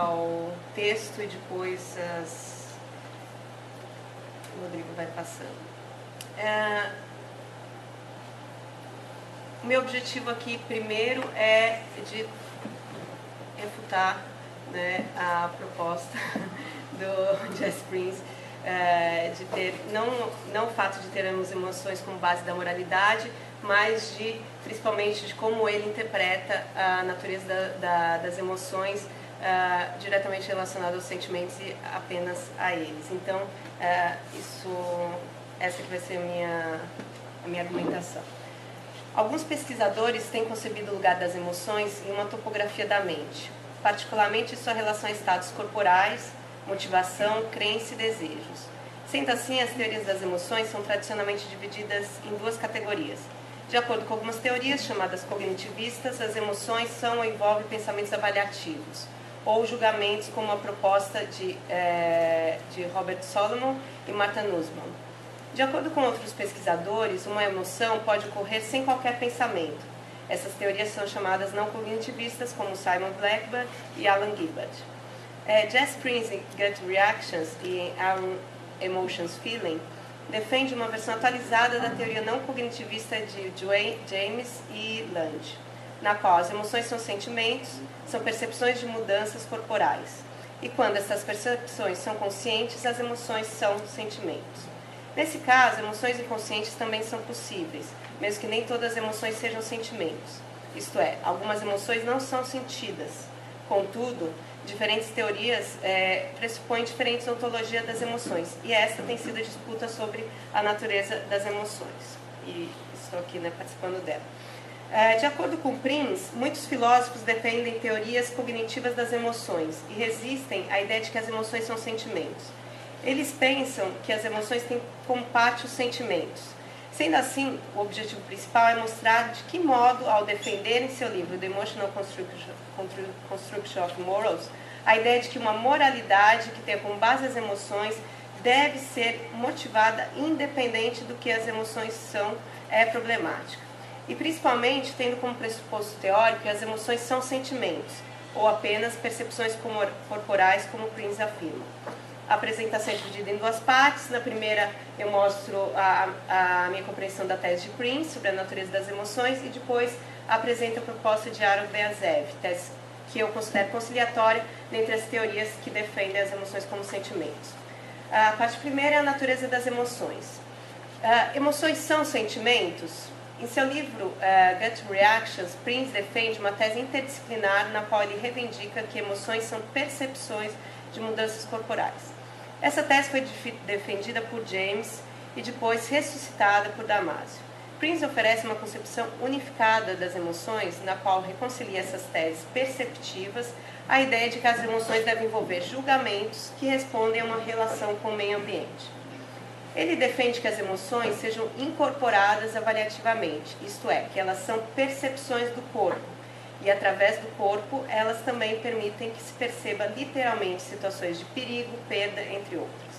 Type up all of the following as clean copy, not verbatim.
ao texto e depois o Rodrigo vai passando. O meu objetivo aqui, primeiro, é de refutar, né, a proposta do Jess Prince, de ter, não o fato de termos emoções como base da moralidade, mas principalmente de como ele interpreta a natureza das emoções diretamente relacionada aos sentimentos e apenas a eles. Então, essa que vai ser a minha argumentação. Alguns pesquisadores têm concebido o lugar das emoções em uma topografia da mente, particularmente em sua relação a estados corporais, motivação, crença e desejos. Sendo assim, as teorias das emoções são tradicionalmente divididas em duas categorias. De acordo com algumas teorias, chamadas cognitivistas, as emoções são ou envolvem pensamentos avaliativos, ou julgamentos, como a proposta de Robert Solomon e Martha Nussbaum. De acordo com outros pesquisadores, uma emoção pode ocorrer sem qualquer pensamento. Essas teorias são chamadas não cognitivistas, como Simon Blackburn e Alan Gilbert. Jess Prince, em Gut Reactions, e Our Emotions Feeling, defende uma versão atualizada da teoria não cognitivista de James e Lange, na qual as emoções são sentimentos, são percepções de mudanças corporais. E quando essas percepções são conscientes, as emoções são sentimentos. Nesse caso, emoções inconscientes também são possíveis, mesmo que nem todas as emoções sejam sentimentos. Isto é, algumas emoções não são sentidas. Contudo, diferentes teorias pressupõem diferentes ontologias das emoções, e essa tem sido a disputa sobre a natureza das emoções. E estou aqui, né, participando dela. De acordo com Prince, muitos filósofos defendem teorias cognitivas das emoções e resistem à ideia de que as emoções são sentimentos. Eles pensam que as emoções têm como parte os sentimentos. Sendo assim, o objetivo principal é mostrar de que modo, ao defender em seu livro The Emotional Construction of Morals, a ideia de que uma moralidade que tenha como base as emoções deve ser motivada independente do que as emoções são, é problemática. E principalmente tendo como pressuposto teórico que as emoções são sentimentos, ou apenas percepções corporais, como Prince afirma. A apresentação é dividida em duas partes. Na primeira, eu mostro a minha compreensão da tese de Prince sobre a natureza das emoções e depois apresento a proposta de Aaron Beazev, tese que eu considero conciliatória dentre as teorias que defendem as emoções como sentimentos. A parte primeira é a natureza das emoções. Emoções são sentimentos? Em seu livro Gut Reactions, Prince defende uma tese interdisciplinar na qual ele reivindica que emoções são percepções de mudanças corporais. Essa tese foi defendida por James e depois ressuscitada por Damasio. Prince oferece uma concepção unificada das emoções, na qual reconcilia essas teses perceptivas à ideia de que as emoções devem envolver julgamentos que respondem a uma relação com o meio ambiente. Ele defende que as emoções sejam incorporadas avaliativamente, isto é, que elas são percepções do corpo, e através do corpo, elas também permitem que se perceba literalmente situações de perigo, perda, entre outras.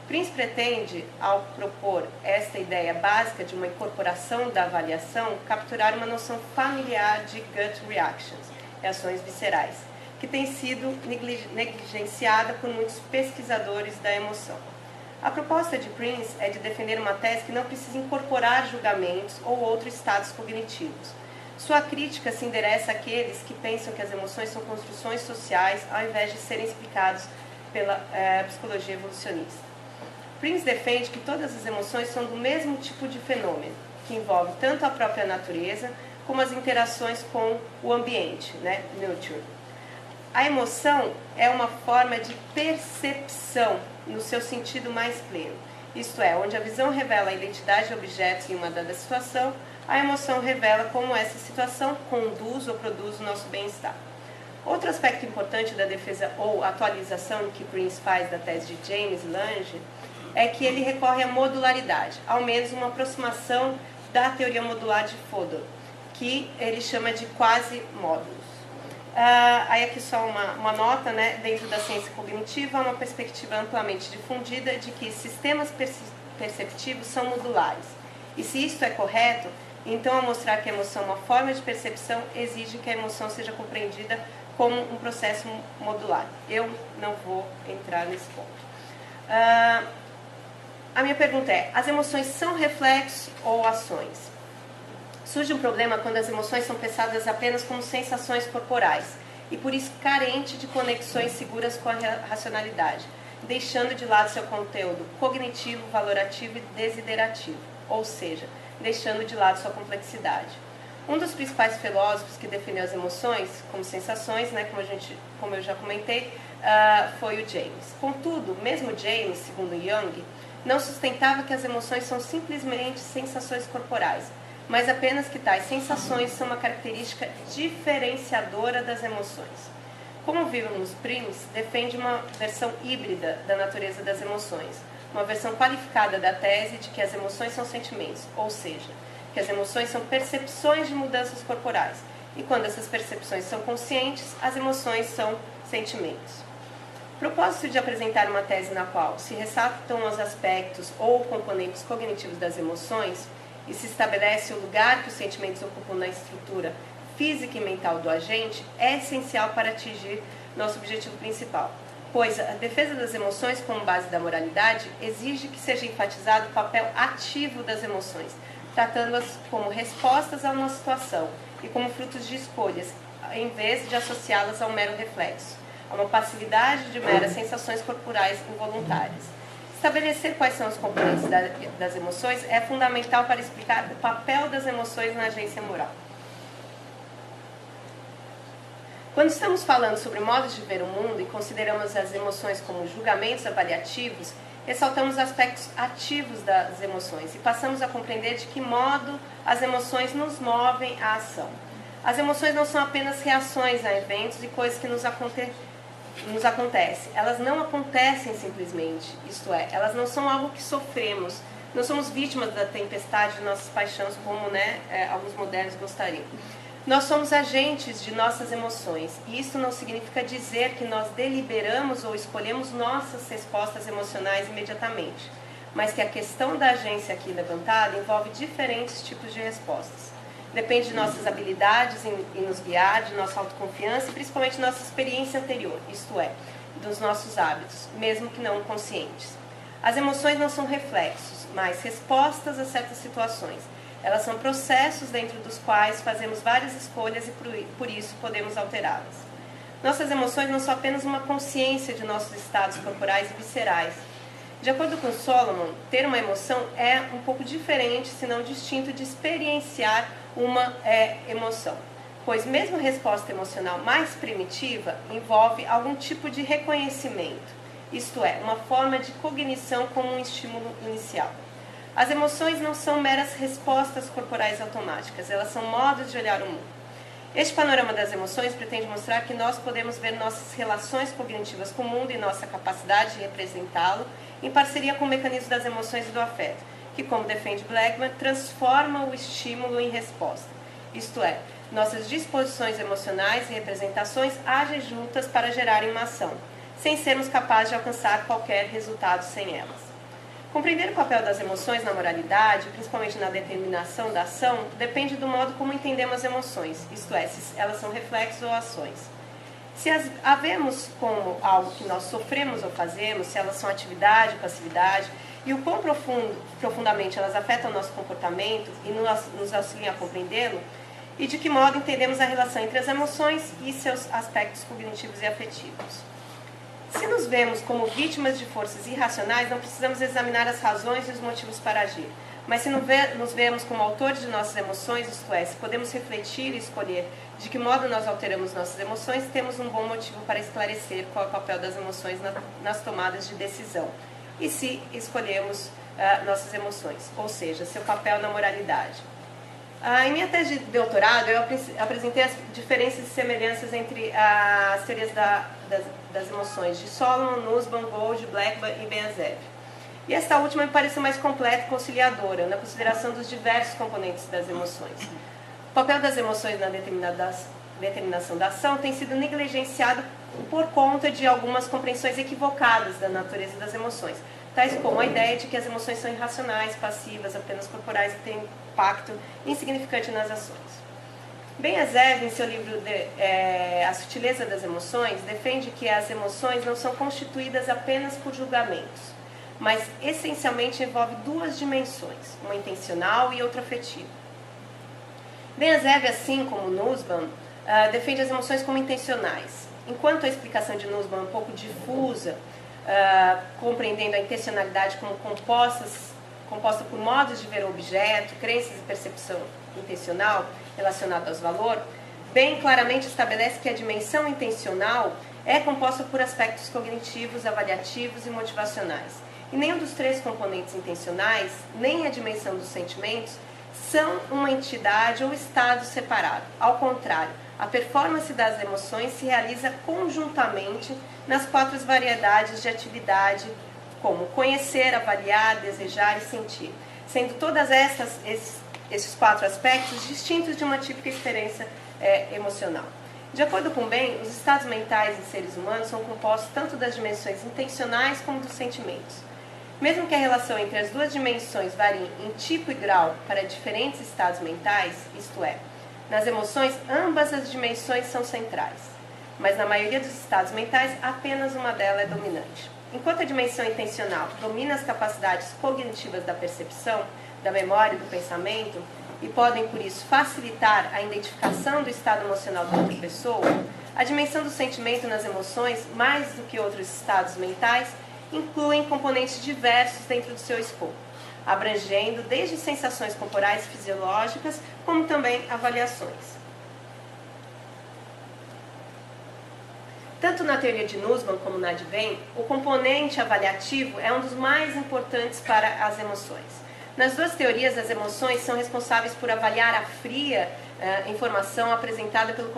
Prince pretende, ao propor esta ideia básica de uma incorporação da avaliação, capturar uma noção familiar de gut reactions, reações viscerais, que tem sido negligenciada por muitos pesquisadores da emoção. A proposta de Prince é de defender uma tese que não precisa incorporar julgamentos ou outros estados cognitivos. Sua crítica se endereça àqueles que pensam que as emoções são construções sociais ao invés de serem explicados pela psicologia evolucionista. Prince defende que todas as emoções são do mesmo tipo de fenômeno, que envolve tanto a própria natureza como as interações com o ambiente, né? Nurture. A emoção é uma forma de percepção no seu sentido mais pleno, isto é, onde a visão revela a identidade de objetos em uma dada situação, a emoção revela como essa situação conduz ou produz o nosso bem-estar. Outro aspecto importante da defesa ou atualização que Prince faz da tese de James Lange é que ele recorre à modularidade, ao menos uma aproximação da teoria modular de Fodor, que ele chama de quasi-módulos. Aí aqui só uma nota, né? Dentro da ciência cognitiva, há uma perspectiva amplamente difundida de que sistemas perceptivos são modulares. E se isto é correto, Então, ao mostrar que a emoção é uma forma de percepção, exige que a emoção seja compreendida como um processo modular. Eu não vou entrar nesse ponto. A minha pergunta é, as emoções são reflexos ou ações? Surge um problema quando as emoções são pensadas apenas como sensações corporais e por isso carente de conexões seguras com a racionalidade, deixando de lado seu conteúdo cognitivo, valorativo e desiderativo, ou seja, deixando de lado sua complexidade. Um dos principais filósofos que definiu as emoções como sensações, né, como eu já comentei, foi o James. Contudo, mesmo James, segundo Jung, não sustentava que as emoções são simplesmente sensações corporais, mas apenas que tais sensações são uma característica diferenciadora das emoções. Como Wilhelm Prinz defende uma versão híbrida da natureza das emoções, uma versão qualificada da tese de que as emoções são sentimentos, ou seja, que as emoções são percepções de mudanças corporais, e quando essas percepções são conscientes, as emoções são sentimentos. O propósito de apresentar uma tese na qual se ressaltam os aspectos ou componentes cognitivos das emoções e se estabelece o lugar que os sentimentos ocupam na estrutura física e mental do agente é essencial para atingir nosso objetivo principal, pois a defesa das emoções como base da moralidade exige que seja enfatizado o papel ativo das emoções, tratando-as como respostas a uma situação e como frutos de escolhas, em vez de associá-las a um mero reflexo, a uma passividade de meras sensações corporais involuntárias. Estabelecer quais são os componentes das emoções é fundamental para explicar o papel das emoções na agência moral. Quando estamos falando sobre modos de ver o mundo e consideramos as emoções como julgamentos avaliativos, ressaltamos aspectos ativos das emoções e passamos a compreender de que modo as emoções nos movem à ação. As emoções não são apenas reações a eventos e coisas que nos acontecem. Elas não acontecem simplesmente, isto é, elas não são algo que sofremos, não somos vítimas da tempestade de nossas paixões, como alguns modernos gostariam. Nós somos agentes de nossas emoções, e isso não significa dizer que nós deliberamos ou escolhemos nossas respostas emocionais imediatamente, mas que a questão da agência aqui levantada envolve diferentes tipos de respostas. Depende de nossas habilidades em nos guiar, de nossa autoconfiança e principalmente nossa experiência anterior, isto é, dos nossos hábitos, mesmo que não conscientes. As emoções não são reflexos, mas respostas a certas situações. Elas são processos dentro dos quais fazemos várias escolhas e por isso podemos alterá-las. Nossas emoções não são apenas uma consciência de nossos estados corporais e viscerais. De acordo com Solomon, ter uma emoção é um pouco diferente, se não distinto, de experienciar uma emoção, pois mesmo a resposta emocional mais primitiva envolve algum tipo de reconhecimento, isto é, uma forma de cognição como um estímulo inicial. As emoções não são meras respostas corporais automáticas, elas são modos de olhar o mundo. Este panorama das emoções pretende mostrar que nós podemos ver nossas relações cognitivas com o mundo e nossa capacidade de representá-lo em parceria com o mecanismo das emoções e do afeto, que, como defende Blackman, transforma o estímulo em resposta. Isto é, nossas disposições emocionais e representações agem juntas para gerarem uma ação, sem sermos capazes de alcançar qualquer resultado sem elas. Compreender o papel das emoções na moralidade, principalmente na determinação da ação, depende do modo como entendemos as emoções, isto é, se elas são reflexos ou ações. Se as vemos como algo que nós sofremos ou fazemos, se elas são atividade ou passividade, e o quão profundamente elas afetam o nosso comportamento e nos auxiliam a compreendê-lo, e de que modo entendemos a relação entre as emoções e seus aspectos cognitivos e afetivos. Se nos vemos como vítimas de forças irracionais, não precisamos examinar as razões e os motivos para agir. Mas se nos vemos como autores de nossas emoções, isto é, se podemos refletir e escolher de que modo nós alteramos nossas emoções, temos um bom motivo para esclarecer qual é o papel das emoções nas tomadas de decisão. E se escolhemos nossas emoções, ou seja, seu papel na moralidade. Em minha tese de doutorado, eu apresentei as diferenças e semelhanças entre as teorias das emoções de Solomon, Nussbaum, Gold, Blackman e Ben-Azeb. E esta última me pareceu mais completa e conciliadora, na consideração dos diversos componentes das emoções. O papel das emoções na determinação da ação tem sido negligenciado por conta de algumas compreensões equivocadas da natureza das emoções, tais como a ideia de que as emoções são irracionais, passivas, apenas corporais e têm impacto insignificante nas ações. Ben-Azeve, em seu livro A Sutileza das Emoções, defende que as emoções não são constituídas apenas por julgamentos, mas essencialmente envolve duas dimensões, uma intencional e outra afetiva. Ben-Azeve, assim como Nussbaum, defende as emoções como intencionais. Enquanto a explicação de Nussbaum é um pouco difusa, compreendendo a intencionalidade como composta por modos de ver o objeto, crenças e percepção intencional relacionado aos valores, bem claramente estabelece que a dimensão intencional é composta por aspectos cognitivos, avaliativos e motivacionais. E nenhum dos três componentes intencionais, nem a dimensão dos sentimentos, são uma entidade ou estado separado. Ao contrário, a performance das emoções se realiza conjuntamente nas quatro variedades de atividade, como conhecer, avaliar, desejar e sentir, sendo todas esses quatro aspectos distintos de uma típica experiência emocional. De acordo com Ben, os estados mentais em seres humanos são compostos tanto das dimensões intencionais como dos sentimentos. Mesmo que a relação entre as duas dimensões varie em tipo e grau para diferentes estados mentais, isto é, nas emoções ambas as dimensões são centrais, mas na maioria dos estados mentais apenas uma delas é dominante. Enquanto a dimensão intencional domina as capacidades cognitivas da percepção, da memória e do pensamento, e podem, por isso, facilitar a identificação do estado emocional da outra pessoa, a dimensão do sentimento nas emoções, mais do que outros estados mentais, incluem componentes diversos dentro do seu escopo, abrangendo desde sensações corporais fisiológicas, como também avaliações. Tanto na teoria de Nussbaum como na de Ben, o componente avaliativo é um dos mais importantes para as emoções. Nas duas teorias, as emoções são responsáveis por avaliar a fria informação apresentada pelo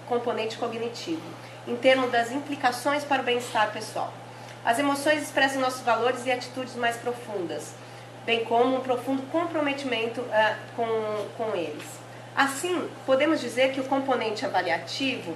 componente cognitivo, em termos das implicações para o bem-estar pessoal. As emoções expressam nossos valores e atitudes mais profundas, bem como um profundo comprometimento com eles. Assim, podemos dizer que o componente avaliativo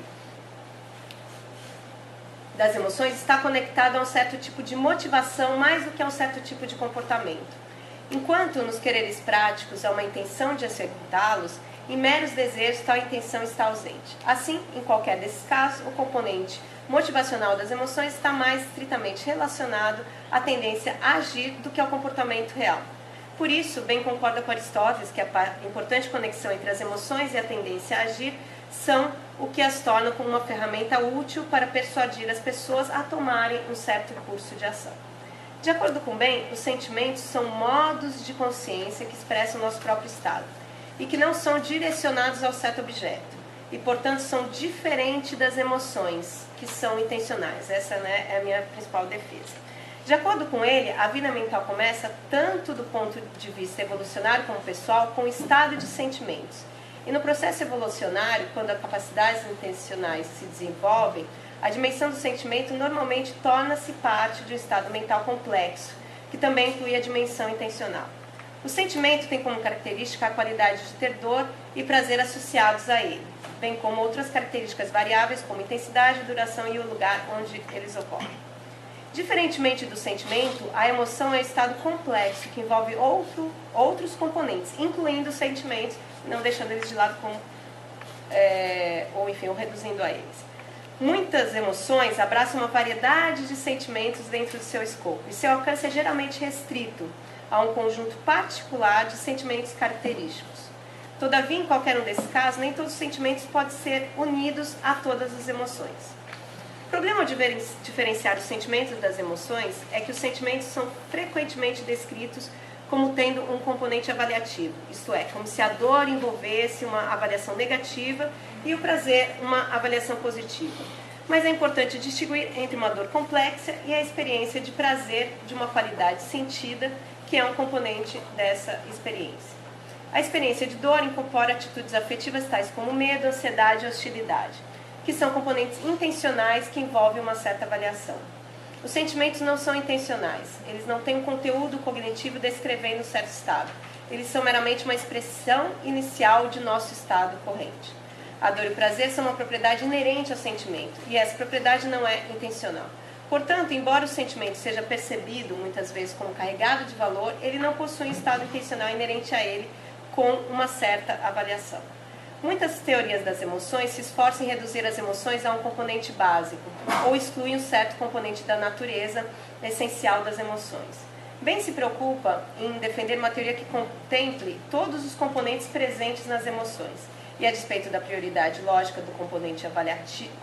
das emoções está conectado a um certo tipo de motivação mais do que a um certo tipo de comportamento. Enquanto nos quereres práticos há uma intenção de executá-los, em meros desejos tal intenção está ausente. Assim, em qualquer desses casos, o componente motivacional das emoções está mais estritamente relacionado à tendência a agir do que ao comportamento real. Por isso, Ben concorda com Aristóteles que a importante conexão entre as emoções e a tendência a agir são o que as torna como uma ferramenta útil para persuadir as pessoas a tomarem um certo curso de ação. De acordo com Ben, os sentimentos são modos de consciência que expressam o nosso próprio estado e que não são direcionados ao certo objeto e, portanto, são diferentes das emoções, que são intencionais. Essa, é a minha principal defesa. De acordo com ele, a vida mental começa tanto do ponto de vista evolucionário como pessoal com o estado de sentimentos. E no processo evolucionário, quando as capacidades intencionais se desenvolvem, a dimensão do sentimento normalmente torna-se parte de um estado mental complexo, que também inclui a dimensão intencional. O sentimento tem como característica a qualidade de ter dor e prazer associados a ele, bem como outras características variáveis como intensidade, duração e o lugar onde eles ocorrem. Diferentemente do sentimento, a emoção é um estado complexo que envolve outros componentes, incluindo os sentimentos, não deixando eles de lado ou reduzindo a eles. Muitas emoções abraçam uma variedade de sentimentos dentro do seu escopo, e seu alcance é geralmente restrito a um conjunto particular de sentimentos característicos. Todavia, em qualquer um desses casos, nem todos os sentimentos podem ser unidos a todas as emoções. O problema de diferenciar os sentimentos das emoções é que os sentimentos são frequentemente descritos como tendo um componente avaliativo, isto é, como se a dor envolvesse uma avaliação negativa e o prazer uma avaliação positiva. Mas é importante distinguir entre uma dor complexa e a experiência de prazer de uma qualidade sentida, que é um componente dessa experiência. A experiência de dor incorpora atitudes afetivas tais como medo, ansiedade e hostilidade, que são componentes intencionais que envolvem uma certa avaliação. Os sentimentos não são intencionais, eles não têm um conteúdo cognitivo descrevendo um certo estado. Eles são meramente uma expressão inicial de nosso estado corrente. A dor e o prazer são uma propriedade inerente ao sentimento, e essa propriedade não é intencional. Portanto, embora o sentimento seja percebido muitas vezes como carregado de valor, ele não possui um estado intencional inerente a ele, com uma certa avaliação. Muitas teorias das emoções se esforçam em reduzir as emoções a um componente básico, ou excluem um certo componente da natureza essencial das emoções. Bem se preocupa em defender uma teoria que contemple todos os componentes presentes nas emoções, e a despeito da prioridade lógica do componente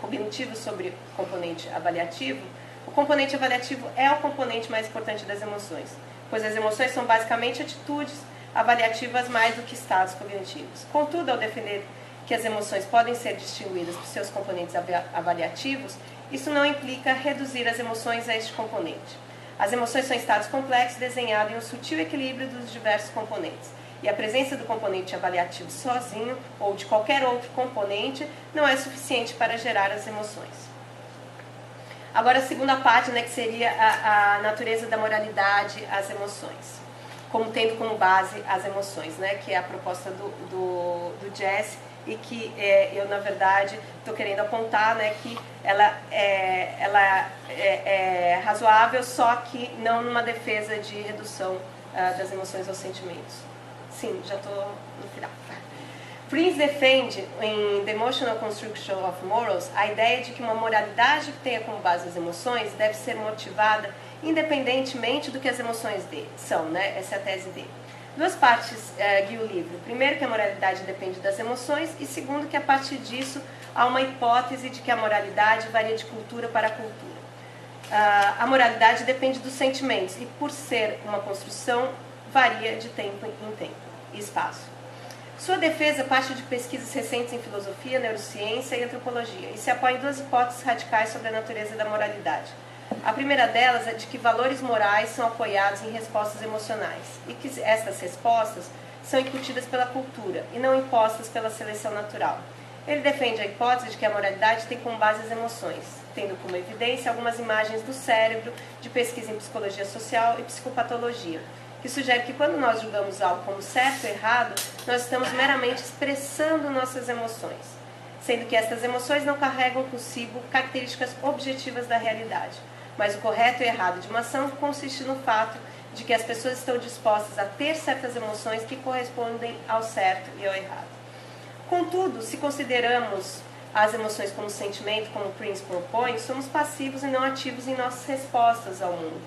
cognitivo sobre o componente avaliativo, o componente avaliativo é o componente mais importante das emoções, pois as emoções são basicamente atitudes avaliativas mais do que estados cognitivos. Contudo, ao defender que as emoções podem ser distinguidas por seus componentes avaliativos, isso não implica reduzir as emoções a este componente. As emoções são estados complexos desenhados em um sutil equilíbrio dos diversos componentes, e a presença do componente avaliativo sozinho ou de qualquer outro componente não é suficiente para gerar as emoções. Agora, a segunda parte, né, que seria a natureza da moralidade, as emoções, como tendo como base as emoções, né, que é a proposta do Jesse, e que eu, na verdade, estou querendo apontar, né, que ela é razoável, só que não numa defesa de redução das emoções aos sentimentos. Sim, já estou no final. Prince defende, em The Emotional Construction of Morals, a ideia de que uma moralidade que tenha como base as emoções deve ser motivada independentemente do que as emoções são, né? Essa é a tese dele. Duas partes guiam o livro. Primeiro, que a moralidade depende das emoções, e segundo, que a partir disso há uma hipótese de que a moralidade varia de cultura para cultura. A moralidade depende dos sentimentos e, por ser uma construção, varia de tempo em tempo e espaço. Sua defesa parte de pesquisas recentes em filosofia, neurociência e antropologia e se apoia em duas hipóteses radicais sobre a natureza da moralidade. A primeira delas é de que valores morais são apoiados em respostas emocionais e que estas respostas são incutidas pela cultura e não impostas pela seleção natural. Ele defende a hipótese de que a moralidade tem como base as emoções, tendo como evidência algumas imagens do cérebro de pesquisa em psicologia social e psicopatologia, que sugere que quando nós julgamos algo como certo ou errado, nós estamos meramente expressando nossas emoções, sendo que estas emoções não carregam consigo características objetivas da realidade. Mas o correto e errado de uma ação consiste no fato de que as pessoas estão dispostas a ter certas emoções que correspondem ao certo e ao errado. Contudo, se consideramos as emoções como sentimento, como Prince propõe, somos passivos e não ativos em nossas respostas ao mundo.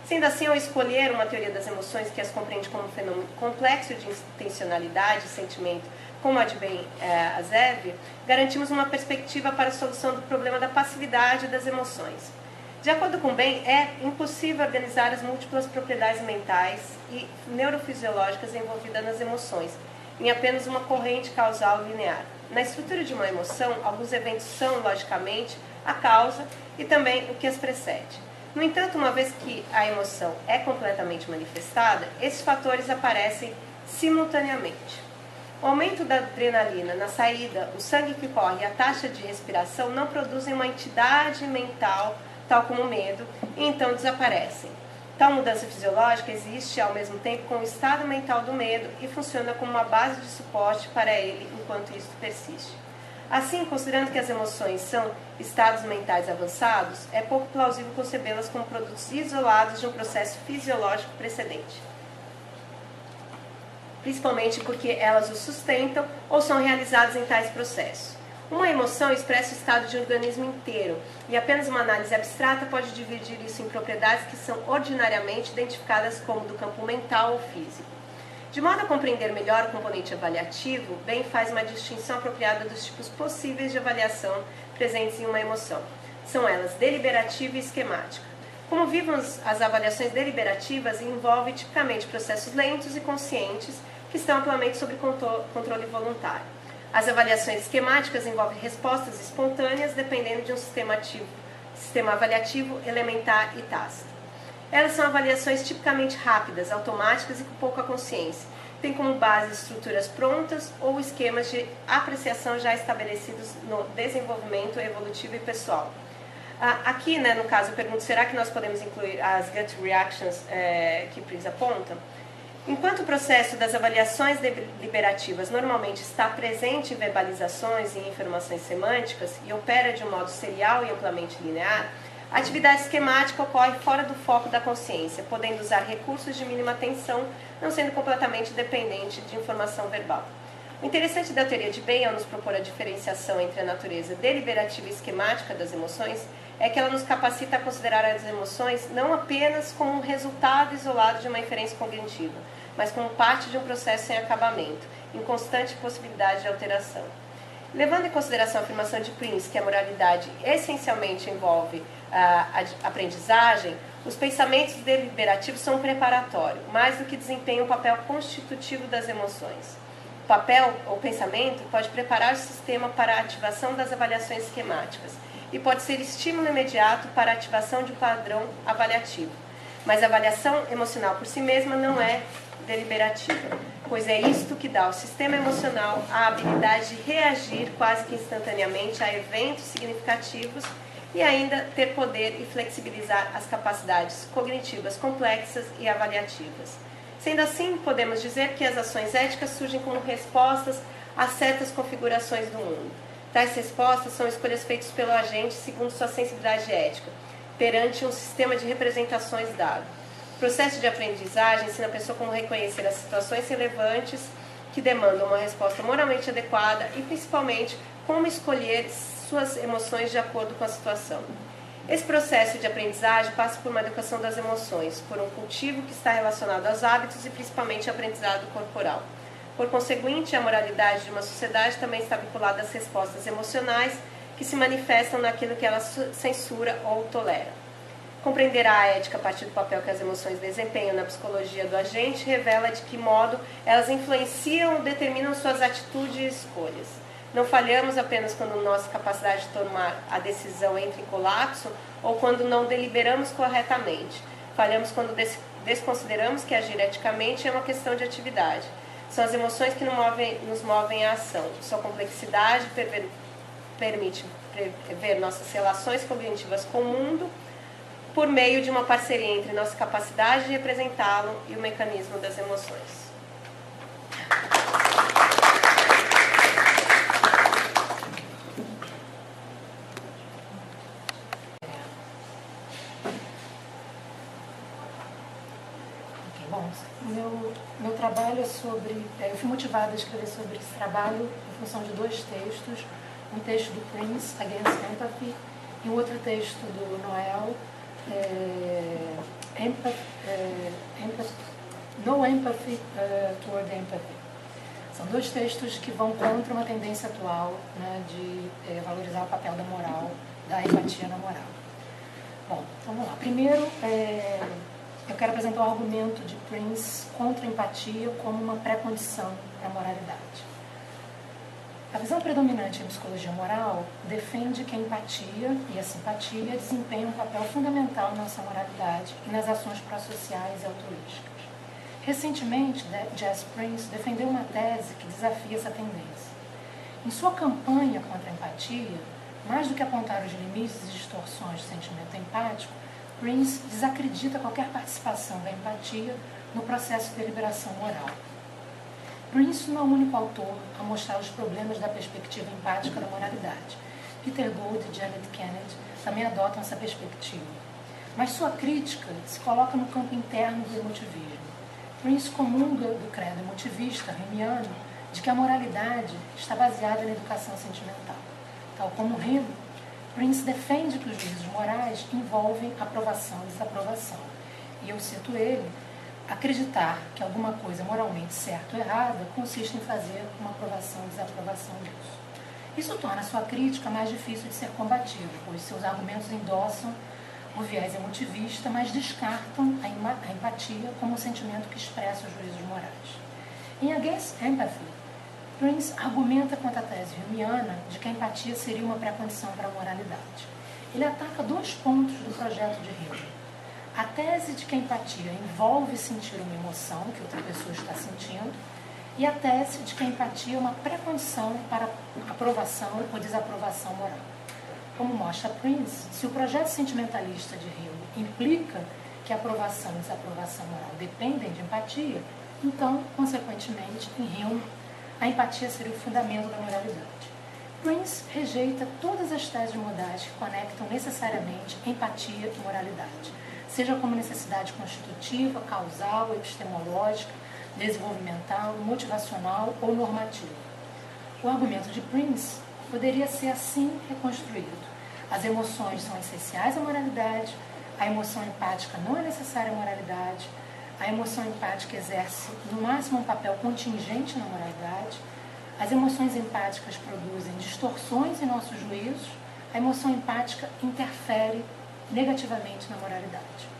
Sendo assim, ao escolher uma teoria das emoções que as compreende como um fenômeno complexo de intencionalidade e sentimento, como a de Ben-Azev, garantimos uma perspectiva para a solução do problema da passividade das emoções. De acordo com Ben, é impossível organizar as múltiplas propriedades mentais e neurofisiológicas envolvidas nas emoções em apenas uma corrente causal linear. Na estrutura de uma emoção, alguns eventos são, logicamente, a causa e também o que as precede. No entanto, uma vez que a emoção é completamente manifestada, esses fatores aparecem simultaneamente. O aumento da adrenalina na saída, o sangue que corre e a taxa de respiração não produzem uma entidade mental, tal como o medo, e então desaparecem. Tal mudança fisiológica existe ao mesmo tempo com o estado mental do medo e funciona como uma base de suporte para ele enquanto isso persiste. Assim, considerando que as emoções são estados mentais avançados, é pouco plausível concebê-las como produtos isolados de um processo fisiológico precedente, principalmente porque elas o sustentam ou são realizadas em tais processos. Uma emoção expressa o estado de um organismo inteiro, e apenas uma análise abstrata pode dividir isso em propriedades que são ordinariamente identificadas como do campo mental ou físico. De modo a compreender melhor o componente avaliativo, Ben faz uma distinção apropriada dos tipos possíveis de avaliação presentes em uma emoção. São elas deliberativa e esquemática. Como vimos, as avaliações deliberativas envolvem tipicamente processos lentos e conscientes que estão amplamente sob controle voluntário. As avaliações esquemáticas envolvem respostas espontâneas dependendo de um sistema avaliativo elementar e tácito. Elas são avaliações tipicamente rápidas, automáticas e com pouca consciência. Tem como base estruturas prontas ou esquemas de apreciação já estabelecidos no desenvolvimento evolutivo e pessoal. Aqui, né, no caso, eu pergunto, será que nós podemos incluir as gut reactions que Prince aponta? Enquanto o processo das avaliações deliberativas normalmente está presente em verbalizações e em informações semânticas e opera de um modo serial e amplamente linear, a atividade esquemática ocorre fora do foco da consciência, podendo usar recursos de mínima tensão não sendo completamente dependente de informação verbal. O interessante da teoria de Bain, ao nos propor a diferenciação entre a natureza deliberativa e esquemática das emoções, é que ela nos capacita a considerar as emoções não apenas como um resultado isolado de uma inferência cognitiva, mas como parte de um processo sem acabamento, em constante possibilidade de alteração. Levando em consideração a afirmação de Prince, que a moralidade essencialmente envolve a aprendizagem, os pensamentos deliberativos são um preparatório, mais do que desempenham um papel constitutivo das emoções. O papel ou pensamento pode preparar o sistema para a ativação das avaliações esquemáticas e pode ser estímulo imediato para a ativação de um padrão avaliativo. Mas a avaliação emocional por si mesma não é deliberativa, pois é isto que dá ao sistema emocional a habilidade de reagir quase que instantaneamente a eventos significativos e ainda ter poder e flexibilizar as capacidades cognitivas complexas e avaliativas. Sendo assim, podemos dizer que as ações éticas surgem como respostas a certas configurações do mundo. Tais respostas são escolhas feitas pelo agente segundo sua sensibilidade ética, perante um sistema de representações dado. O processo de aprendizagem ensina a pessoa como reconhecer as situações relevantes que demandam uma resposta moralmente adequada e, principalmente, como escolher suas emoções de acordo com a situação. Esse processo de aprendizagem passa por uma educação das emoções, por um cultivo que está relacionado aos hábitos e principalmente ao aprendizado corporal. Por conseguinte, a moralidade de uma sociedade também está vinculada às respostas emocionais que se manifestam naquilo que ela censura ou tolera. Compreender a ética a partir do papel que as emoções desempenham na psicologia do agente revela de que modo elas influenciam ou determinam suas atitudes e escolhas. Não falhamos apenas quando nossa capacidade de tomar a decisão entra em colapso ou quando não deliberamos corretamente. Falhamos quando desconsideramos que agir eticamente é uma questão de atividade. São as emoções que nos movem à ação. Sua complexidade permite prever nossas relações cognitivas com o mundo por meio de uma parceria entre nossa capacidade de representá-lo e o mecanismo das emoções. Bom, meu trabalho é sobre... Eu fui motivada a escrever sobre esse trabalho em função de dois textos. Um texto do Prince, Against Empathy, e um outro texto do Noel, No Empathy Toward Empathy. São dois textos que vão contra uma tendência atual, né, de valorizar o papel da moral, da empatia na moral. Bom, então vamos lá. Primeiro, eu quero apresentar o argumento de Prince contra a empatia como uma pré-condição para a moralidade. A visão predominante em psicologia moral defende que a empatia e a simpatia desempenham um papel fundamental na nossa moralidade e nas ações pró-sociais e altruísticas. Recentemente, Jess Prince defendeu uma tese que desafia essa tendência. Em sua campanha contra a empatia, mais do que apontar os limites e distorções do sentimento empático, Prince desacredita qualquer participação da empatia no processo de deliberação moral. Prince não é o único autor a mostrar os problemas da perspectiva empática da moralidade. Peter Gould e Janet Kennedy também adotam essa perspectiva. Mas sua crítica se coloca no campo interno do emotivismo. Prince comunga do credo emotivista remiano de que a moralidade está baseada na educação sentimental. Tal como Hume, Prince defende que os juízos morais envolvem aprovação e desaprovação. E eu cito ele: acreditar que alguma coisa é moralmente certa ou errada consiste em fazer uma aprovação e desaprovação disso. Isso torna a sua crítica mais difícil de ser combatida, pois seus argumentos endossam o viés emotivista, mas descartam a empatia como um sentimento que expressa os juízos morais. Em Against Empathy, Prince argumenta contra a tese humeana de que a empatia seria uma pré-condição para a moralidade. Ele ataca dois pontos do projeto de Hume. A tese de que a empatia envolve sentir uma emoção que outra pessoa está sentindo, e a tese de que a empatia é uma pré-condição para aprovação ou desaprovação moral. Como mostra Prince, se o projeto sentimentalista de Hume implica que a aprovação e desaprovação moral dependem de empatia, então, consequentemente, em Hume, a empatia seria o fundamento da moralidade. Prince rejeita todas as teses modais que conectam necessariamente empatia e moralidade, seja como necessidade constitutiva, causal, epistemológica, desenvolvimental, motivacional ou normativo. O argumento de Prince poderia ser assim reconstruído. As emoções são essenciais à moralidade, a emoção empática não é necessária à moralidade, a emoção empática exerce no máximo um papel contingente na moralidade, as emoções empáticas produzem distorções em nossos juízos, a emoção empática interfere negativamente na moralidade.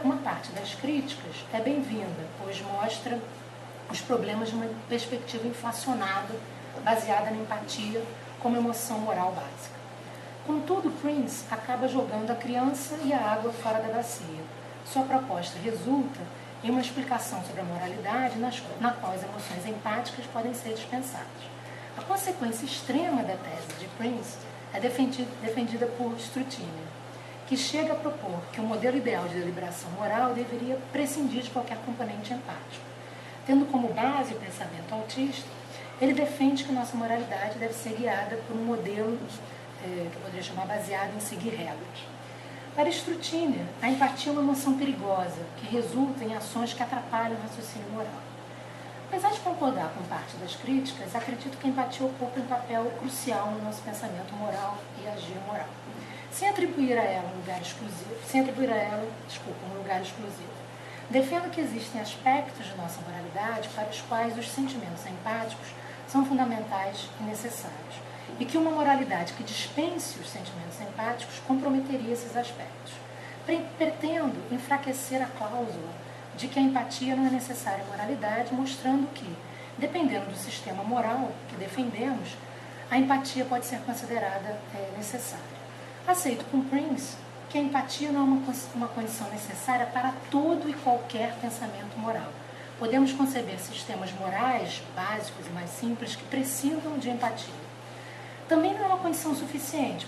Uma parte das críticas é bem-vinda, pois mostra os problemas de uma perspectiva inflacionada, baseada na empatia como emoção moral básica. Contudo, Prince acaba jogando a criança e a água fora da bacia. Sua proposta resulta em uma explicação sobre a moralidade na qual as emoções empáticas podem ser dispensadas. A consequência extrema da tese de Prince é defendida por Strutiner, que chega a propor que o modelo ideal de deliberação moral deveria prescindir de qualquer componente empático. Tendo como base o pensamento autista, ele defende que nossa moralidade deve ser guiada por um modelo que eu poderia chamar baseado em seguir regras. Para Strutiner, a empatia é uma emoção perigosa, que resulta em ações que atrapalham o raciocínio moral. Apesar de concordar com parte das críticas, acredito que a empatia ocupa um papel crucial no nosso pensamento moral e agir moral, sem atribuir a ela um lugar exclusivo. Defendo que existem aspectos de nossa moralidade para os quais os sentimentos empáticos são fundamentais e necessários, e que uma moralidade que dispense os sentimentos empáticos comprometeria esses aspectos. Pretendo enfraquecer a cláusula de que a empatia não é necessária à moralidade, mostrando que, dependendo do sistema moral que defendemos, a empatia pode ser considerada necessária. Aceito com Prince que a empatia não é uma condição necessária para todo e qualquer pensamento moral. Podemos conceber sistemas morais básicos e mais simples que precisam de empatia. Também não é uma condição suficiente,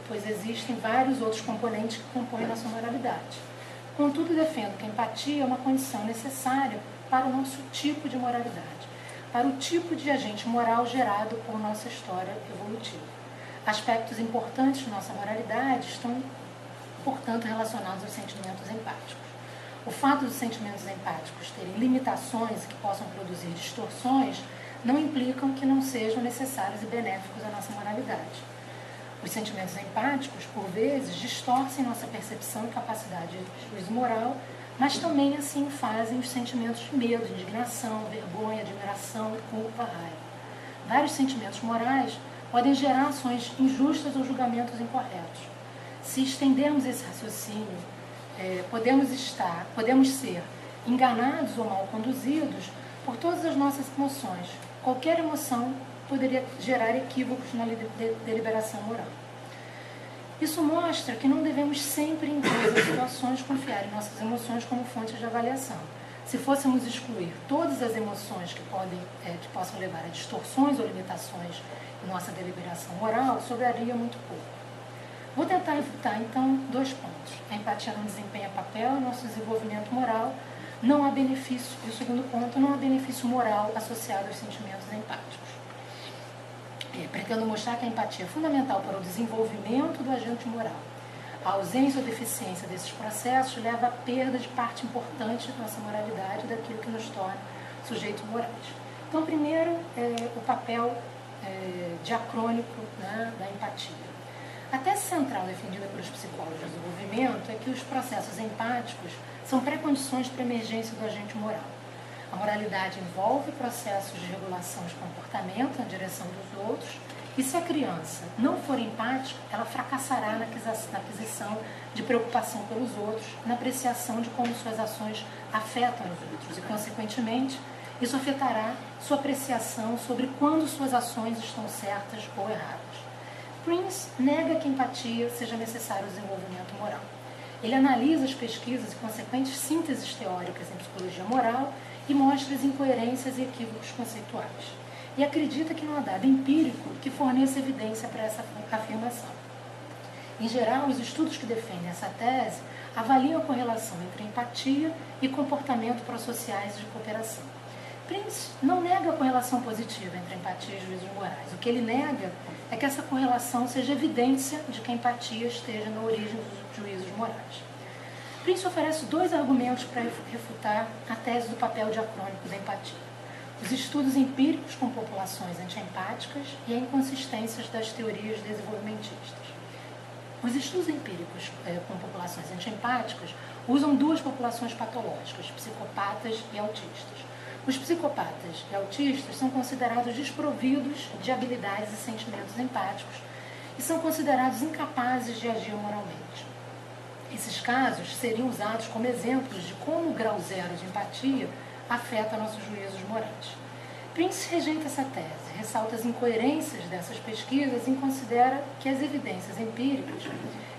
pois existem vários outros componentes que compõem nossa moralidade. Contudo, defendo que a empatia é uma condição necessária para o nosso tipo de moralidade, para o tipo de agente moral gerado por nossa história evolutiva. Aspectos importantes de nossa moralidade estão, portanto, relacionados aos sentimentos empáticos. O fato dos sentimentos empáticos terem limitações que possam produzir distorções não implicam que não sejam necessários e benéficos à nossa moralidade. Os sentimentos empáticos, por vezes, distorcem nossa percepção e capacidade de juízo moral, mas também assim fazem os sentimentos de medo, indignação, vergonha, admiração, culpa, raiva. Vários sentimentos morais podem gerar ações injustas ou julgamentos incorretos. Se estendermos esse raciocínio, podemos ser enganados ou mal conduzidos por todas as nossas emoções. Qualquer emoção poderia gerar equívocos na deliberação moral. Isso mostra que não devemos sempre, em todas as situações, confiar em nossas emoções como fontes de avaliação. Se fôssemos excluir todas as emoções que possam levar a distorções ou limitações em nossa deliberação moral, sobraria muito pouco. Vou tentar evitar, então, 2 pontos. A empatia não desempenha papel no nosso desenvolvimento moral. Não há benefício, e o segundo ponto, não há benefício moral associado aos sentimentos empáticos. Pretendo mostrar que a empatia é fundamental para o desenvolvimento do agente moral. A ausência ou deficiência desses processos leva à perda de parte importante da nossa moralidade, daquilo que nos torna sujeitos morais. Então, primeiro, o papel diacrônico, né, da empatia. A tese central defendida pelos psicólogos do desenvolvimento é que os processos empáticos são pré-condições para a emergência do agente moral. A moralidade envolve processos de regulação de comportamento na direção dos outros, e se a criança não for empática, ela fracassará na aquisição de preocupação pelos outros, na apreciação de como suas ações afetam os outros, e, consequentemente, isso afetará sua apreciação sobre quando suas ações estão certas ou erradas. Prince nega que a empatia seja necessária ao desenvolvimento moral. Ele analisa as pesquisas e consequentes sínteses teóricas em psicologia moral e mostra as incoerências e equívocos conceituais. E acredita que não há dado empírico que forneça evidência para essa afirmação. Em geral, os estudos que defendem essa tese avaliam a correlação entre empatia e comportamento prossociais e de cooperação. Prince não nega a correlação positiva entre empatia e juízos morais. O que ele nega é que essa correlação seja evidência de que a empatia esteja na origem dos juízos morais. Prince oferece dois argumentos para refutar a tese do papel diacrônico da empatia: os estudos empíricos com populações antiempáticas e a inconsistências das teorias desenvolvimentistas. Os estudos empíricos com populações antiempáticas usam duas populações patológicas, psicopatas e autistas. Os psicopatas e autistas são considerados desprovidos de habilidades e sentimentos empáticos e são considerados incapazes de agir moralmente. Esses casos seriam usados como exemplos de como o grau zero de empatia afeta nossos juízos morais. Prince rejeita essa tese, ressalta as incoerências dessas pesquisas e considera que as evidências empíricas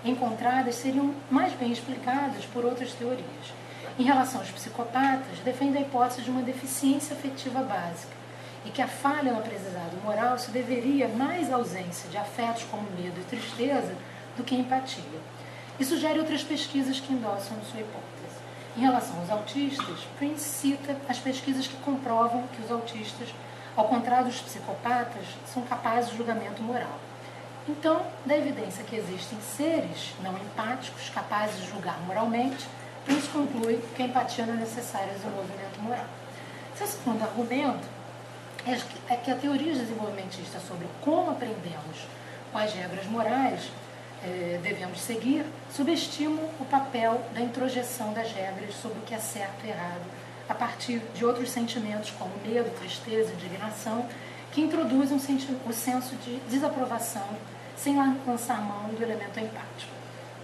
encontradas seriam mais bem explicadas por outras teorias. Em relação aos psicopatas, defende a hipótese de uma deficiência afetiva básica e que a falha no aprendizado moral se deveria mais à ausência de afetos como medo e tristeza do que empatia. E sugere outras pesquisas que endossam sua hipótese. Em relação aos autistas, Prince cita as pesquisas que comprovam que os autistas, ao contrário dos psicopatas, são capazes de julgamento moral. Então, da evidência que existem seres não empáticos capazes de julgar moralmente, Prince conclui que a empatia não é necessária ao desenvolvimento moral. Seu segundo argumento é que a teoria desenvolvimentista sobre como aprendemos quais regras morais devemos seguir, subestimam o papel da introjeção das regras sobre o que é certo e errado, a partir de outros sentimentos como medo, tristeza, indignação, que introduzem o senso de desaprovação sem lançar mão do elemento empático.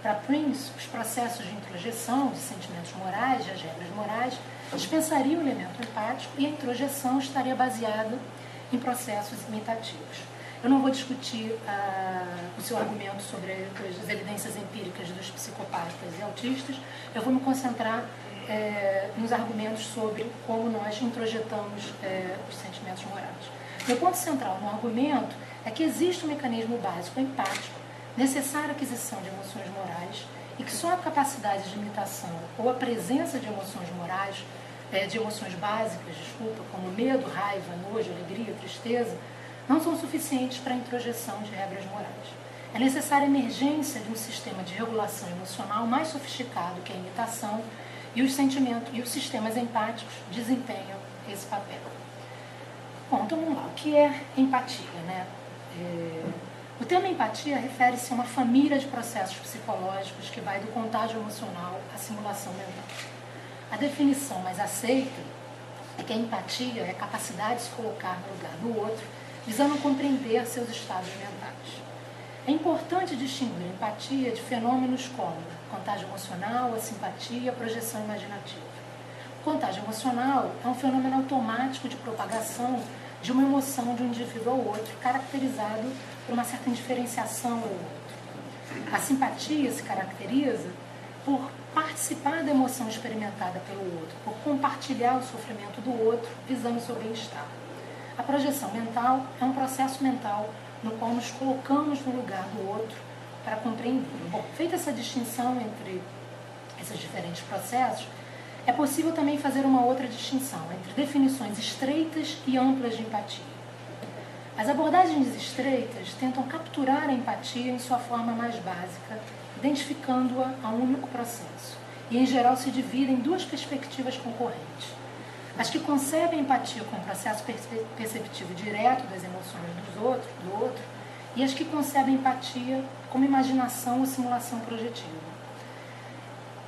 Para Prince, os processos de introjeção de sentimentos morais, de regras morais, dispensariam o elemento empático e a introjeção estaria baseada em processos imitativos. Eu não vou discutir o seu argumento sobre as evidências empíricas dos psicopatas e autistas, eu vou me concentrar nos argumentos sobre como nós introjetamos os sentimentos morais. Meu ponto central no argumento é que existe um mecanismo básico empático, necessária aquisição de emoções morais, e que só a capacidade de imitação ou a presença de emoções morais, de emoções básicas, como medo, raiva, nojo, alegria, tristeza, não são suficientes para a introjeção de regras morais. É necessária a emergência de um sistema de regulação emocional mais sofisticado que a imitação, e os sentimentos e os sistemas empáticos desempenham esse papel. Bom, então vamos lá. O que é empatia, né? O termo empatia refere-se a uma família de processos psicológicos que vai do contágio emocional à simulação mental. A definição mais aceita é que a empatia é a capacidade de se colocar no lugar do outro, visando compreender seus estados mentais. É importante distinguir a empatia de fenômenos como contágio emocional, a simpatia, a projeção imaginativa. O contágio emocional é um fenômeno automático de propagação de uma emoção de um indivíduo ao outro, caracterizado por uma certa indiferenciação ao outro. A simpatia se caracteriza por participar da emoção experimentada pelo outro, por compartilhar o sofrimento do outro, visando o seu bem-estar. A projeção mental é um processo mental no qual nos colocamos no lugar do outro para compreendê-lo. Bom, feita essa distinção entre esses diferentes processos, é possível também fazer uma outra distinção entre definições estreitas e amplas de empatia. As abordagens estreitas tentam capturar a empatia em sua forma mais básica, identificando-a a um único processo, e em geral se dividem em duas perspectivas concorrentes. As que concebem a empatia como processo perceptivo direto das emoções do outro, e as que concebem a empatia como imaginação ou simulação projetiva.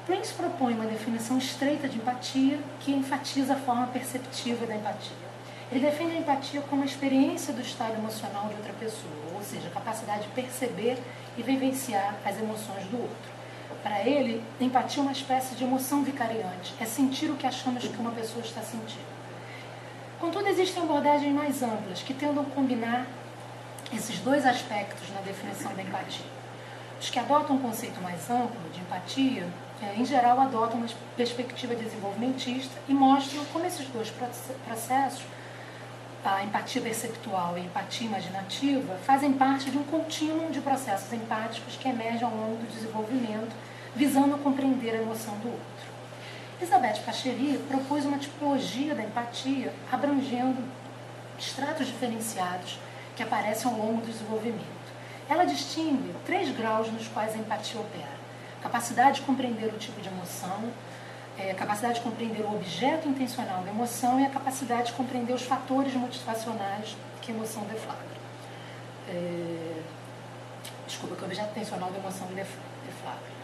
Prince propõe uma definição estreita de empatia que enfatiza a forma perceptiva da empatia. Ele defende a empatia como a experiência do estado emocional de outra pessoa, ou seja, a capacidade de perceber e vivenciar as emoções do outro. Para ele, a empatia é uma espécie de emoção vicariante, é sentir o que achamos que uma pessoa está sentindo. Contudo, existem abordagens mais amplas que tentam combinar esses dois aspectos na definição da empatia. Os que adotam um conceito mais amplo de empatia, em geral, adotam uma perspectiva desenvolvimentista e mostram como esses dois processos, a empatia perceptual e a empatia imaginativa, fazem parte de um contínuo de processos empáticos que emergem ao longo do desenvolvimento, visando compreender a emoção do outro. Elizabeth Pachery propôs uma tipologia da empatia abrangendo estratos diferenciados que aparecem ao longo do desenvolvimento. Ela distingue 3 graus nos quais a empatia opera. capacidade de compreender o tipo de emoção, capacidade de compreender o objeto intencional da emoção e a capacidade de compreender os fatores motivacionais que a emoção deflagra. Que o objeto intencional da emoção deflagra.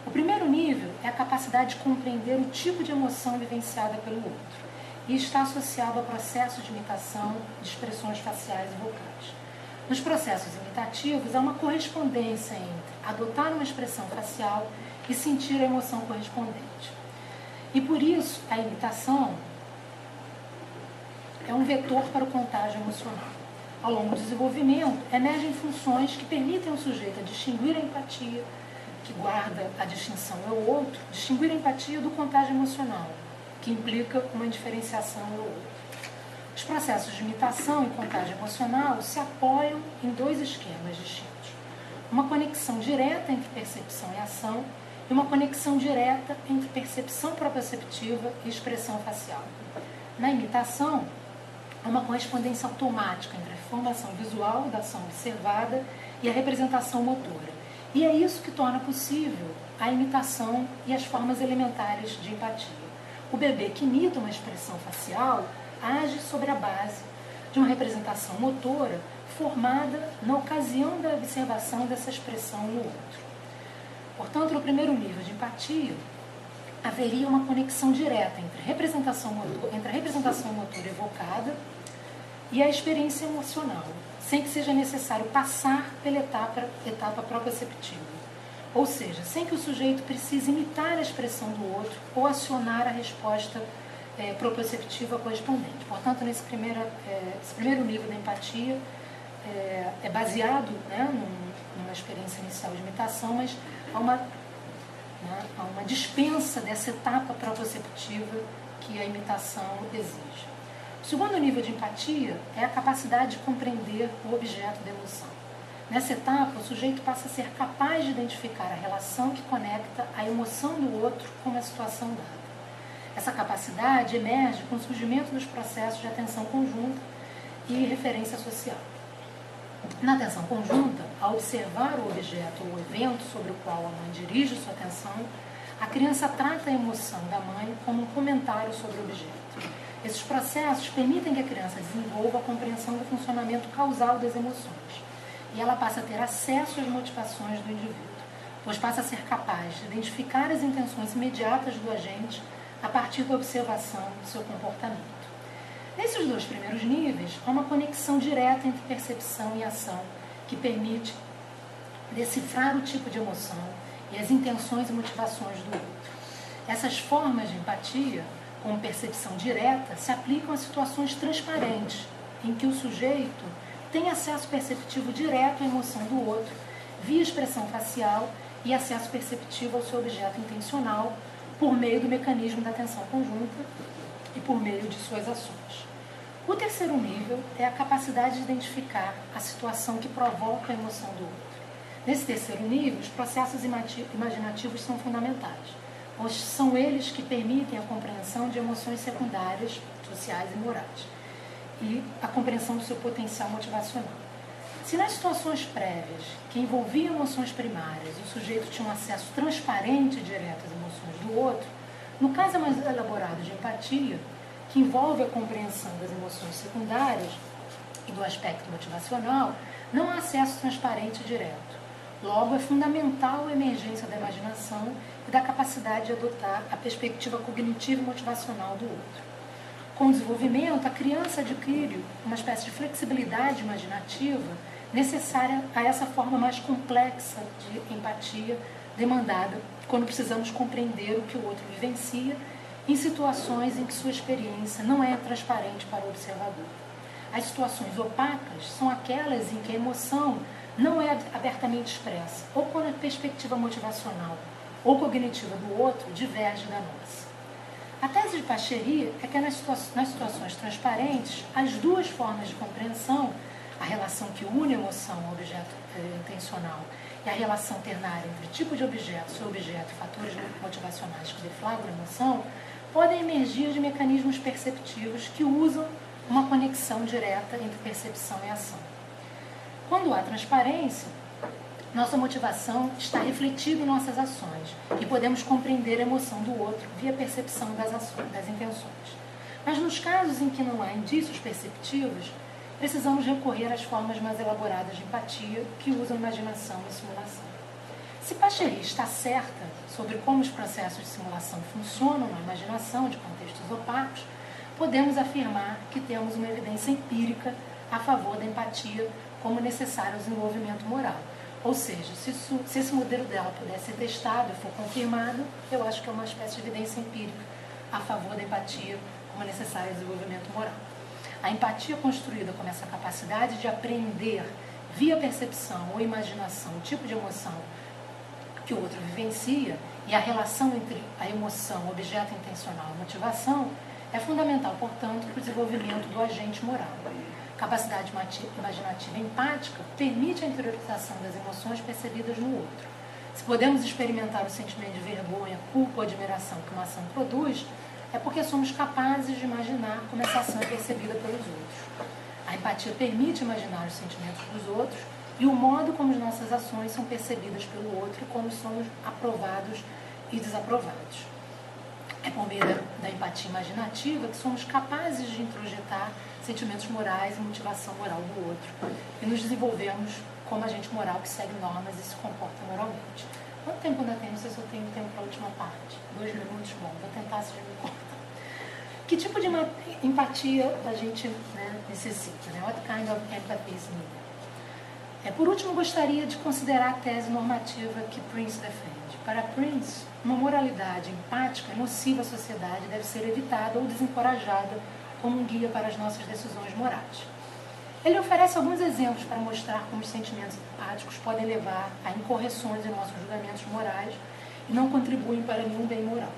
O primeiro nível é a capacidade de compreender o tipo de emoção vivenciada pelo outro e está associado a processos de imitação de expressões faciais e vocais. Nos processos imitativos, há uma correspondência entre adotar uma expressão facial e sentir a emoção correspondente. E por isso, a imitação é um vetor para o contágio emocional. Ao longo do desenvolvimento, emergem funções que permitem ao sujeito a distinguir a empatia, que guarda a distinção ao outro, distinguir a empatia do contágio emocional, que implica uma diferenciação ao outro. Os processos de imitação e contágio emocional se apoiam em dois esquemas distintos. Uma conexão direta entre percepção e ação e uma conexão direta entre percepção proprioceptiva e expressão facial. Na imitação, há uma correspondência automática entre a informação visual da ação observada e a representação motora. E é isso que torna possível a imitação e as formas elementares de empatia. O bebê que imita uma expressão facial age sobre a base de uma representação motora formada na ocasião da observação dessa expressão no outro. Portanto, no primeiro nível de empatia, haveria uma conexão direta entre a representação motora evocada e a experiência emocional, sem que seja necessário passar pela etapa proprioceptiva. Ou seja, sem que o sujeito precise imitar a expressão do outro ou acionar a resposta proprioceptiva correspondente. Portanto, esse primeiro nível da empatia é baseado, né, numa experiência inicial de imitação, mas há uma dispensa dessa etapa proprioceptiva que a imitação exige. O segundo nível de empatia é a capacidade de compreender o objeto da emoção. Nessa etapa, o sujeito passa a ser capaz de identificar a relação que conecta a emoção do outro com a situação dada. Essa capacidade emerge com o surgimento dos processos de atenção conjunta e referência social. Na atenção conjunta, ao observar o objeto ou o evento sobre o qual a mãe dirige sua atenção, a criança trata a emoção da mãe como um comentário sobre o objeto. Esses processos permitem que a criança desenvolva a compreensão do funcionamento causal das emoções. E ela passa a ter acesso às motivações do indivíduo, pois passa a ser capaz de identificar as intenções imediatas do agente a partir da observação do seu comportamento. Nesses dois primeiros níveis, há uma conexão direta entre percepção e ação, que permite decifrar o tipo de emoção e as intenções e motivações do outro. Essas formas de empatia, como percepção direta, se aplicam a situações transparentes, em que o sujeito tem acesso perceptivo direto à emoção do outro, via expressão facial e acesso perceptivo ao seu objeto intencional, por meio do mecanismo da atenção conjunta e por meio de suas ações. O terceiro nível é a capacidade de identificar a situação que provoca a emoção do outro. Nesse terceiro nível, os processos imaginativos são fundamentais, pois são eles que permitem a compreensão de emoções secundárias, sociais e morais, e a compreensão do seu potencial motivacional. Se nas situações prévias, que envolviam emoções primárias, o sujeito tinha um acesso transparente e direto às emoções do outro, no caso mais elaborado de empatia, que envolve a compreensão das emoções secundárias e do aspecto motivacional, não há acesso transparente e direto. Logo, é fundamental a emergência da imaginação e da capacidade de adotar a perspectiva cognitiva e motivacional do outro. Com o desenvolvimento, a criança adquire uma espécie de flexibilidade imaginativa necessária a essa forma mais complexa de empatia demandada quando precisamos compreender o que o outro vivencia em situações em que sua experiência não é transparente para o observador. As situações opacas são aquelas em que a emoção não é abertamente expressa, ou quando a perspectiva motivacional ou cognitiva do outro diverge da nossa. A tese de Pachery é que nas situações transparentes, as duas formas de compreensão, a relação que une a emoção ao objeto intencional e a relação ternária entre tipo de objeto, seu objeto e fatores motivacionais que deflagram a emoção, podem emergir de mecanismos perceptivos que usam uma conexão direta entre percepção e ação. Quando há transparência, nossa motivação está refletida em nossas ações e podemos compreender a emoção do outro via percepção das ações, das intenções. Mas nos casos em que não há indícios perceptivos, precisamos recorrer às formas mais elaboradas de empatia que usam imaginação e simulação. Se Pachery está certa sobre como os processos de simulação funcionam na imaginação de contextos opacos, podemos afirmar que temos uma evidência empírica a favor da empatia como necessária ao desenvolvimento moral. Ou seja, se esse modelo dela puder ser testado e for confirmado, eu acho que é uma espécie de evidência empírica a favor da empatia como necessária ao desenvolvimento moral. A empatia construída como essa capacidade de aprender via percepção ou imaginação o tipo de emoção que o outro vivencia e a relação entre a emoção, objeto intencional e motivação é fundamental, portanto, para o desenvolvimento do agente moral. Capacidade imaginativa empática permite a interiorização das emoções percebidas no outro. Se podemos experimentar o sentimento de vergonha, culpa ou admiração que uma ação produz, é porque somos capazes de imaginar como essa ação é percebida pelos outros. A empatia permite imaginar os sentimentos dos outros e o modo como as nossas ações são percebidas pelo outro e como somos aprovados e desaprovados. É por meio da empatia imaginativa que somos capazes de introjetar sentimentos morais e motivação moral do outro e nos desenvolvemos como agente moral que segue normas e se comporta moralmente. Quanto tempo ainda tem? Não sei se eu tenho tempo para a última parte. 2 minutos? Bom, vou tentar se já me corta. Que tipo de empatia a gente necessita? What kind of empathy is needed? Por último, gostaria de considerar a tese normativa que Prince defende. Para Prince, uma moralidade empática e nociva à sociedade deve ser evitada ou desencorajada como um guia para as nossas decisões morais. Ele oferece alguns exemplos para mostrar como os sentimentos empáticos podem levar a incorreções em nossos julgamentos morais e não contribuem para nenhum bem moral.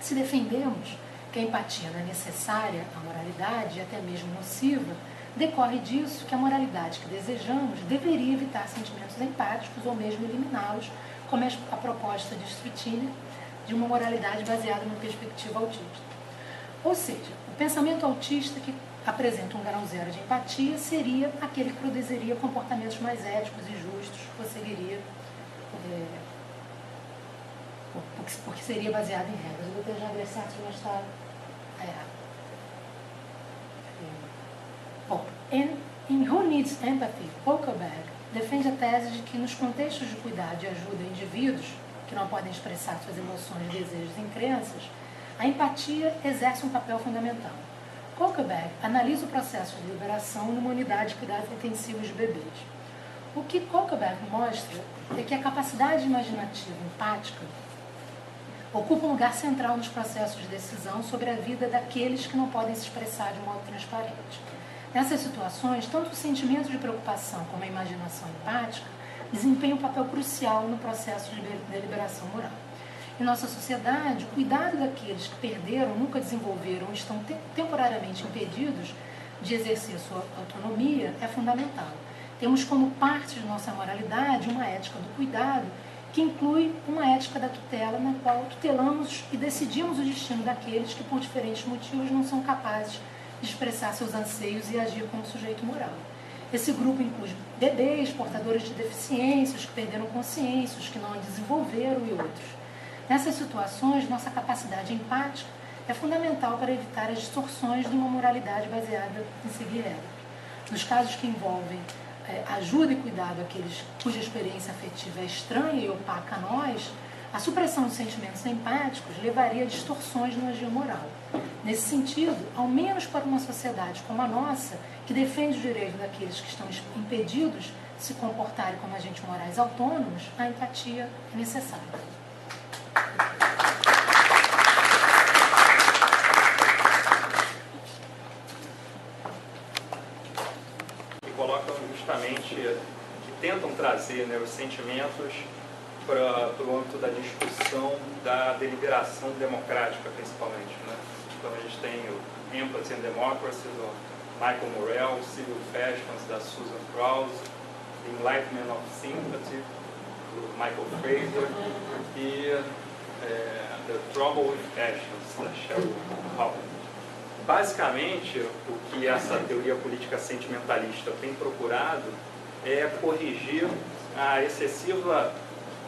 Se defendemos que a empatia não é necessária à moralidade e até mesmo nociva, decorre disso que a moralidade que desejamos deveria evitar sentimentos empáticos ou mesmo eliminá-los, como é a proposta de Stirtine de uma moralidade baseada numa perspectiva autista. Ou seja, o pensamento autista que apresenta um grau zero de empatia seria aquele que produziria comportamentos mais éticos e justos, porque seria baseado em regras. Eu vou ter já ver certo, mas está errado. Bom, em Who Needs Empathy, Polkerberg defende a tese de que nos contextos de cuidado e ajuda a indivíduos que não podem expressar suas emoções, desejos e crenças, a empatia exerce um papel fundamental. Polkerberg analisa o processo de liberação numa unidade de cuidados intensivos de bebês. O que Polkerberg mostra é que a capacidade imaginativa empática ocupa um lugar central nos processos de decisão sobre a vida daqueles que não podem se expressar de modo transparente. Nessas situações, tanto o sentimento de preocupação como a imaginação empática desempenham um papel crucial no processo de deliberação moral. Em nossa sociedade, o cuidado daqueles que perderam, nunca desenvolveram ou estão temporariamente impedidos de exercer sua autonomia é fundamental. Temos como parte de nossa moralidade uma ética do cuidado que inclui uma ética da tutela na qual tutelamos e decidimos o destino daqueles que, por diferentes motivos, não são capazes de expressar seus anseios e agir como sujeito moral. Esse grupo inclui bebês, portadores de deficiências, que perderam consciência, os que não a desenvolveram e outros. Nessas situações, nossa capacidade empática é fundamental para evitar as distorções de uma moralidade baseada em seguir regras. Nos casos que envolvem ajuda e cuidado àqueles cuja experiência afetiva é estranha e opaca a nós, a supressão de sentimentos empáticos levaria a distorções no agir moral. Nesse sentido, ao menos para uma sociedade como a nossa, que defende os direitos daqueles que estão impedidos de se comportarem como agentes morais autônomos, a empatia é necessária. Colocam justamente, que tentam trazer os sentimentos para o âmbito da discussão da deliberação democrática, principalmente. Então a gente tem o Empathy and Democracy, do Michael Morrell, Civil Fashions, da Susan Krause, The Enlightenment of Sympathy, do Michael Fraser, e The Trouble with Passions, da Sheryl Howard. Basicamente, o que essa teoria política sentimentalista tem procurado é corrigir a excessiva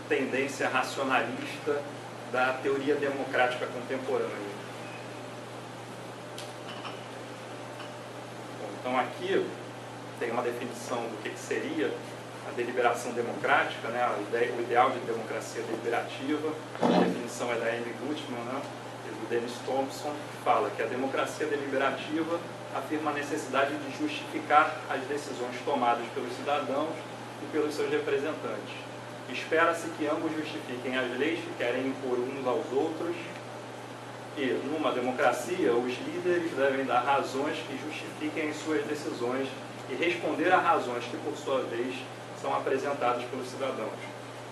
tendência racionalista da teoria democrática contemporânea. Bom, então aqui tem uma definição do que seria a deliberação democrática, né? O ideal de democracia deliberativa. A definição é da Amy Gutmann, né? E do Dennis Thompson, que fala que a democracia deliberativa afirma a necessidade de justificar as decisões tomadas pelos cidadãos e pelos seus representantes. Espera-se que ambos justifiquem as leis que querem impor uns aos outros e, numa democracia, os líderes devem dar razões que justifiquem as suas decisões e responder a razões que, por sua vez, são apresentadas pelos cidadãos.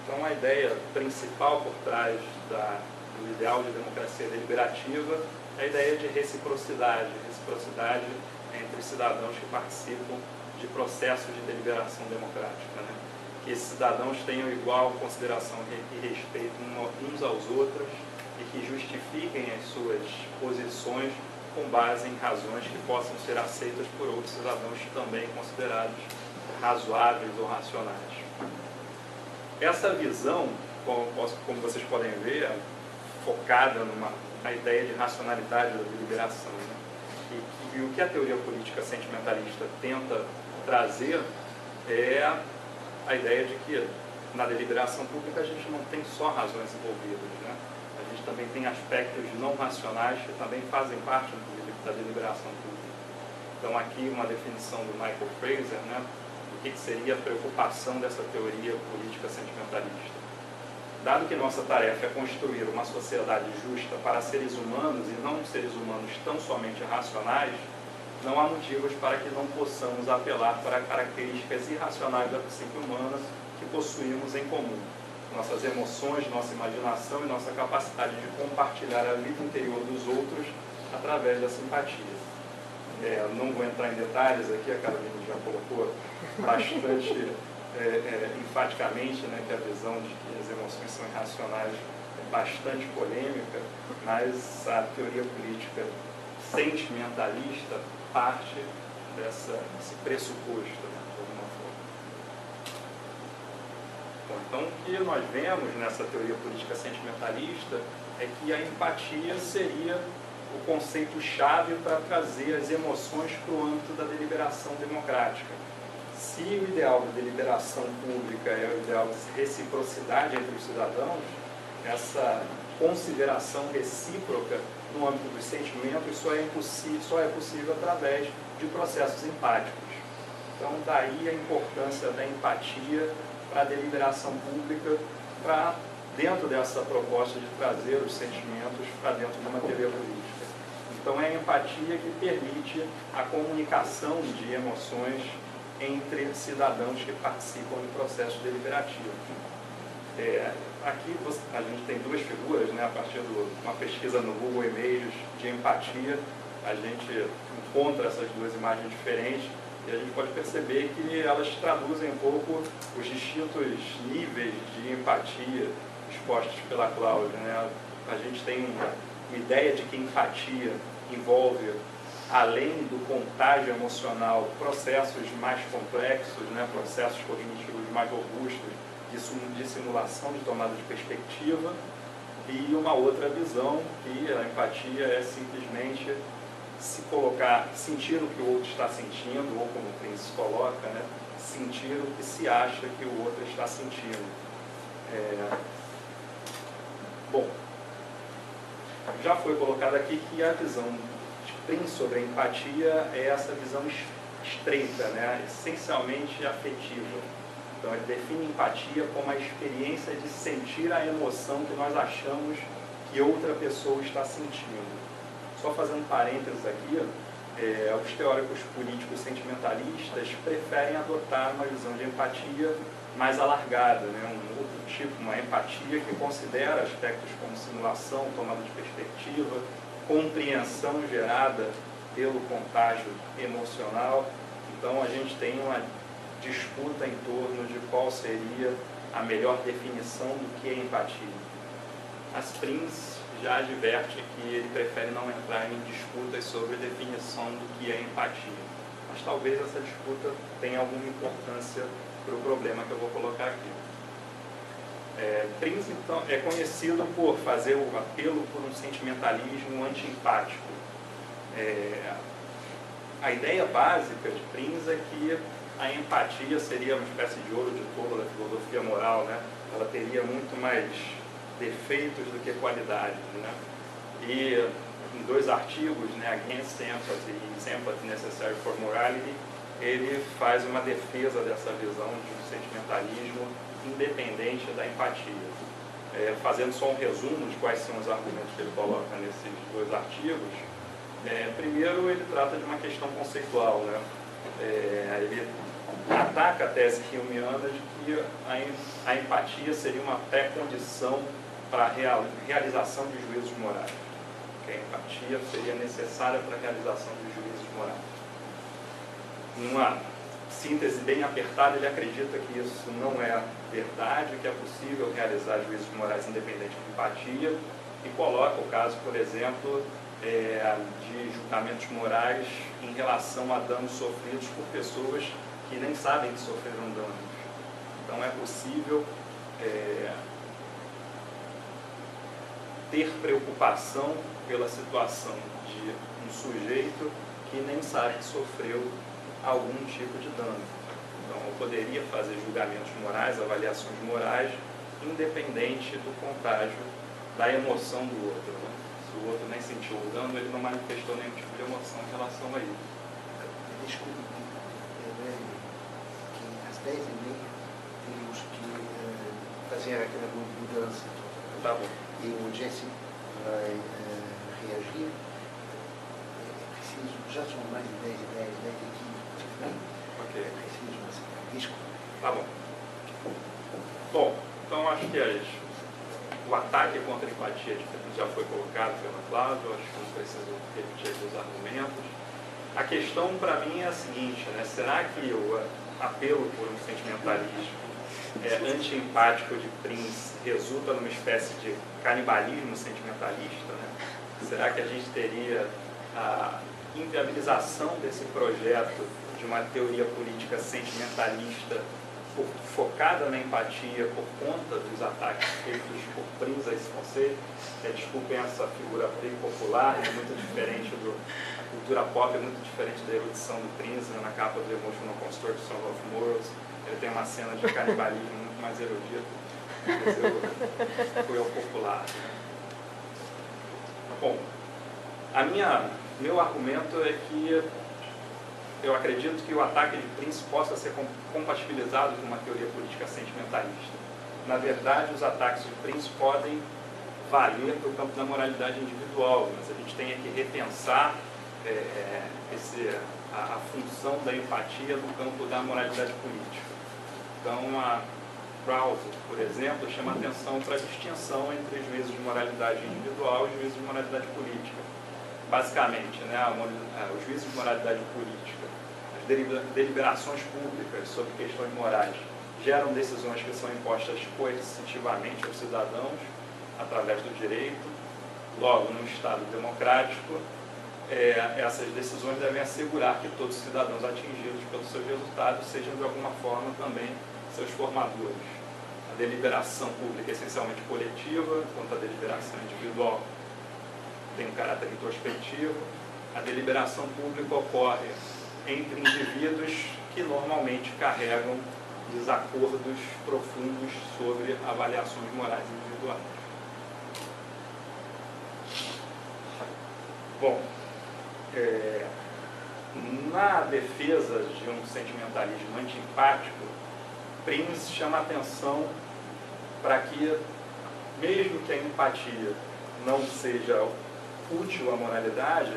Então, a ideia principal por trás do ideal de democracia deliberativa é a ideia de reciprocidade entre os cidadãos que participam de processos de deliberação democrática, né? Que esses cidadãos tenham igual consideração e respeito uns aos outros e que justifiquem as suas posições com base em razões que possam ser aceitas por outros cidadãos também considerados razoáveis ou racionais. Essa visão, como vocês podem ver, é focada na ideia de racionalidade da deliberação, né? E o que a teoria política sentimentalista tenta trazer é a ideia de que na deliberação pública a gente não tem só razões envolvidas, né? A gente também tem aspectos não racionais que também fazem parte da deliberação pública. Então aqui uma definição do Michael Fraser, né, do que seria a preocupação dessa teoria política sentimentalista. Dado que nossa tarefa é construir uma sociedade justa para seres humanos e não seres humanos tão somente racionais, não há motivos para que não possamos apelar para características irracionais da psique humana que possuímos em comum. Nossas emoções, nossa imaginação e nossa capacidade de compartilhar a vida interior dos outros através da simpatia. Não vou entrar em detalhes aqui, a Carolina já colocou bastante enfaticamente, né, que a visão de que as emoções são irracionais é bastante polêmica, mas a teoria política sentimentalista parte desse pressuposto, né, de alguma forma. Bom, então, o que nós vemos nessa teoria política sentimentalista é que a empatia seria o conceito-chave para trazer as emoções para o âmbito da deliberação democrática. Se o ideal da deliberação pública é o ideal de reciprocidade entre os cidadãos, essa consideração recíproca no âmbito dos sentimentos só é possível através de processos empáticos. Então, daí a importância da empatia para a deliberação pública, para dentro dessa proposta de trazer os sentimentos para dentro de uma teoria política. Então, é a empatia que permite a comunicação de emoções entre cidadãos que participam do processo deliberativo. Aqui a gente tem duas figuras, né, a partir de uma pesquisa no Google Images de empatia, a gente encontra essas duas imagens diferentes e a gente pode perceber que elas traduzem um pouco os distintos níveis de empatia expostos pela Cláudia, né? A gente tem uma ideia de que empatia envolve, além do contágio emocional, processos mais complexos, né, processos cognitivos mais robustos, de simulação de tomada de perspectiva, e uma outra visão que a empatia é simplesmente se colocar, sentir o que o outro está sentindo, ou como o Prince coloca, né, sentir o que se acha que o outro está sentindo. Bom, já foi colocado aqui que a visão de Prince sobre a empatia é essa visão estreita, né, essencialmente afetiva. Então, ele define empatia como a experiência de sentir a emoção que nós achamos que outra pessoa está sentindo. Só fazendo parênteses aqui, os teóricos políticos sentimentalistas preferem adotar uma visão de empatia mais alargada, né? Um outro tipo, uma empatia que considera aspectos como simulação, tomada de perspectiva, compreensão gerada pelo contágio emocional. Então, a gente tem uma disputa em torno de qual seria a melhor definição do que é empatia. As Prince já adverte que ele prefere não entrar em disputas sobre a definição do que é empatia. Mas talvez essa disputa tenha alguma importância para o problema que eu vou colocar aqui. Prince, então, é conhecido por fazer o apelo por um sentimentalismo anti-empático. A ideia básica de Prince é que a empatia seria uma espécie de ouro de tolo da filosofia moral, né? Ela teria muito mais defeitos do que qualidades, né? E em 2 artigos, né, Against Empathy e Sympathy Necessary for Morality, ele faz uma defesa dessa visão de um sentimentalismo independente da empatia. Fazendo só um resumo de quais são os argumentos que ele coloca nesses 2 artigos, primeiro ele trata de uma questão conceitual, né? Ele ataca a tese humeana de que a empatia seria uma pré-condição para a realização de juízos morais. Que a empatia seria necessária para a realização de juízos morais. Numa síntese bem apertada, ele acredita que isso não é verdade, que é possível realizar juízos morais independentes de empatia, e coloca o caso, por exemplo, de julgamentos morais em relação a danos sofridos por pessoas que nem sabem que sofreram danos. Então é possível ter preocupação pela situação de um sujeito que nem sabe que sofreu algum tipo de dano. Então eu poderia fazer julgamentos morais, avaliações morais, independente do contágio da emoção do outro, né? Se o outro nem sentiu o dano, ele não manifestou nenhum tipo de emoção em relação a isso. Desculpe, que às 10h30 teríamos que fazer aquela mudança. Tá bom. E o Jesse vai reagir. É preciso, já são mais de 10h10, 10h15. Ok. É preciso, mas desculpe. Tá bom. Bom, então acho que o ataque contra a empatia já foi colocado pela Cláudia, acho que não preciso repetir aqui os argumentos. A questão para mim é a seguinte, né? Será que o apelo por um sentimentalismo anti-empático de Prince resulta numa espécie de canibalismo sentimentalista, né? Será que a gente teria a inviabilização desse projeto de uma teoria política sentimentalista focada na empatia por conta dos ataques feitos por Prince a esse conceito? Desculpem essa figura bem popular, é muito diferente a cultura pop é muito diferente da erudição do Prince, né? Na capa do Emotional Construction of Morals, ele tem uma cena de canibalismo muito mais erudito, mas eu fui ao popular. Né? Bom, meu argumento é que eu acredito que o ataque de Prince possa ser compatibilizado com uma teoria política sentimentalista. Na verdade, os ataques de Prince podem valer para o campo da moralidade individual, mas a gente tem que repensar a função da empatia no campo da moralidade política. Então, a Krause, por exemplo, chama atenção para a distinção entre juízos de moralidade individual e juízos de moralidade política. Basicamente, né, os juízos de moralidade política, as deliberações públicas sobre questões morais, geram decisões que são impostas coercitivamente aos cidadãos, através do direito. Logo, num Estado democrático, essas decisões devem assegurar que todos os cidadãos atingidos pelos seus resultados sejam, de alguma forma, também seus formadores. A deliberação pública é essencialmente coletiva, enquanto a deliberação individual tem um caráter introspectivo. A deliberação pública ocorre entre indivíduos que normalmente carregam desacordos profundos sobre avaliações morais individuais. Bom, na defesa de um sentimentalismo anti-empático, Prince chama a atenção para que, mesmo que a empatia não seja útil à moralidade,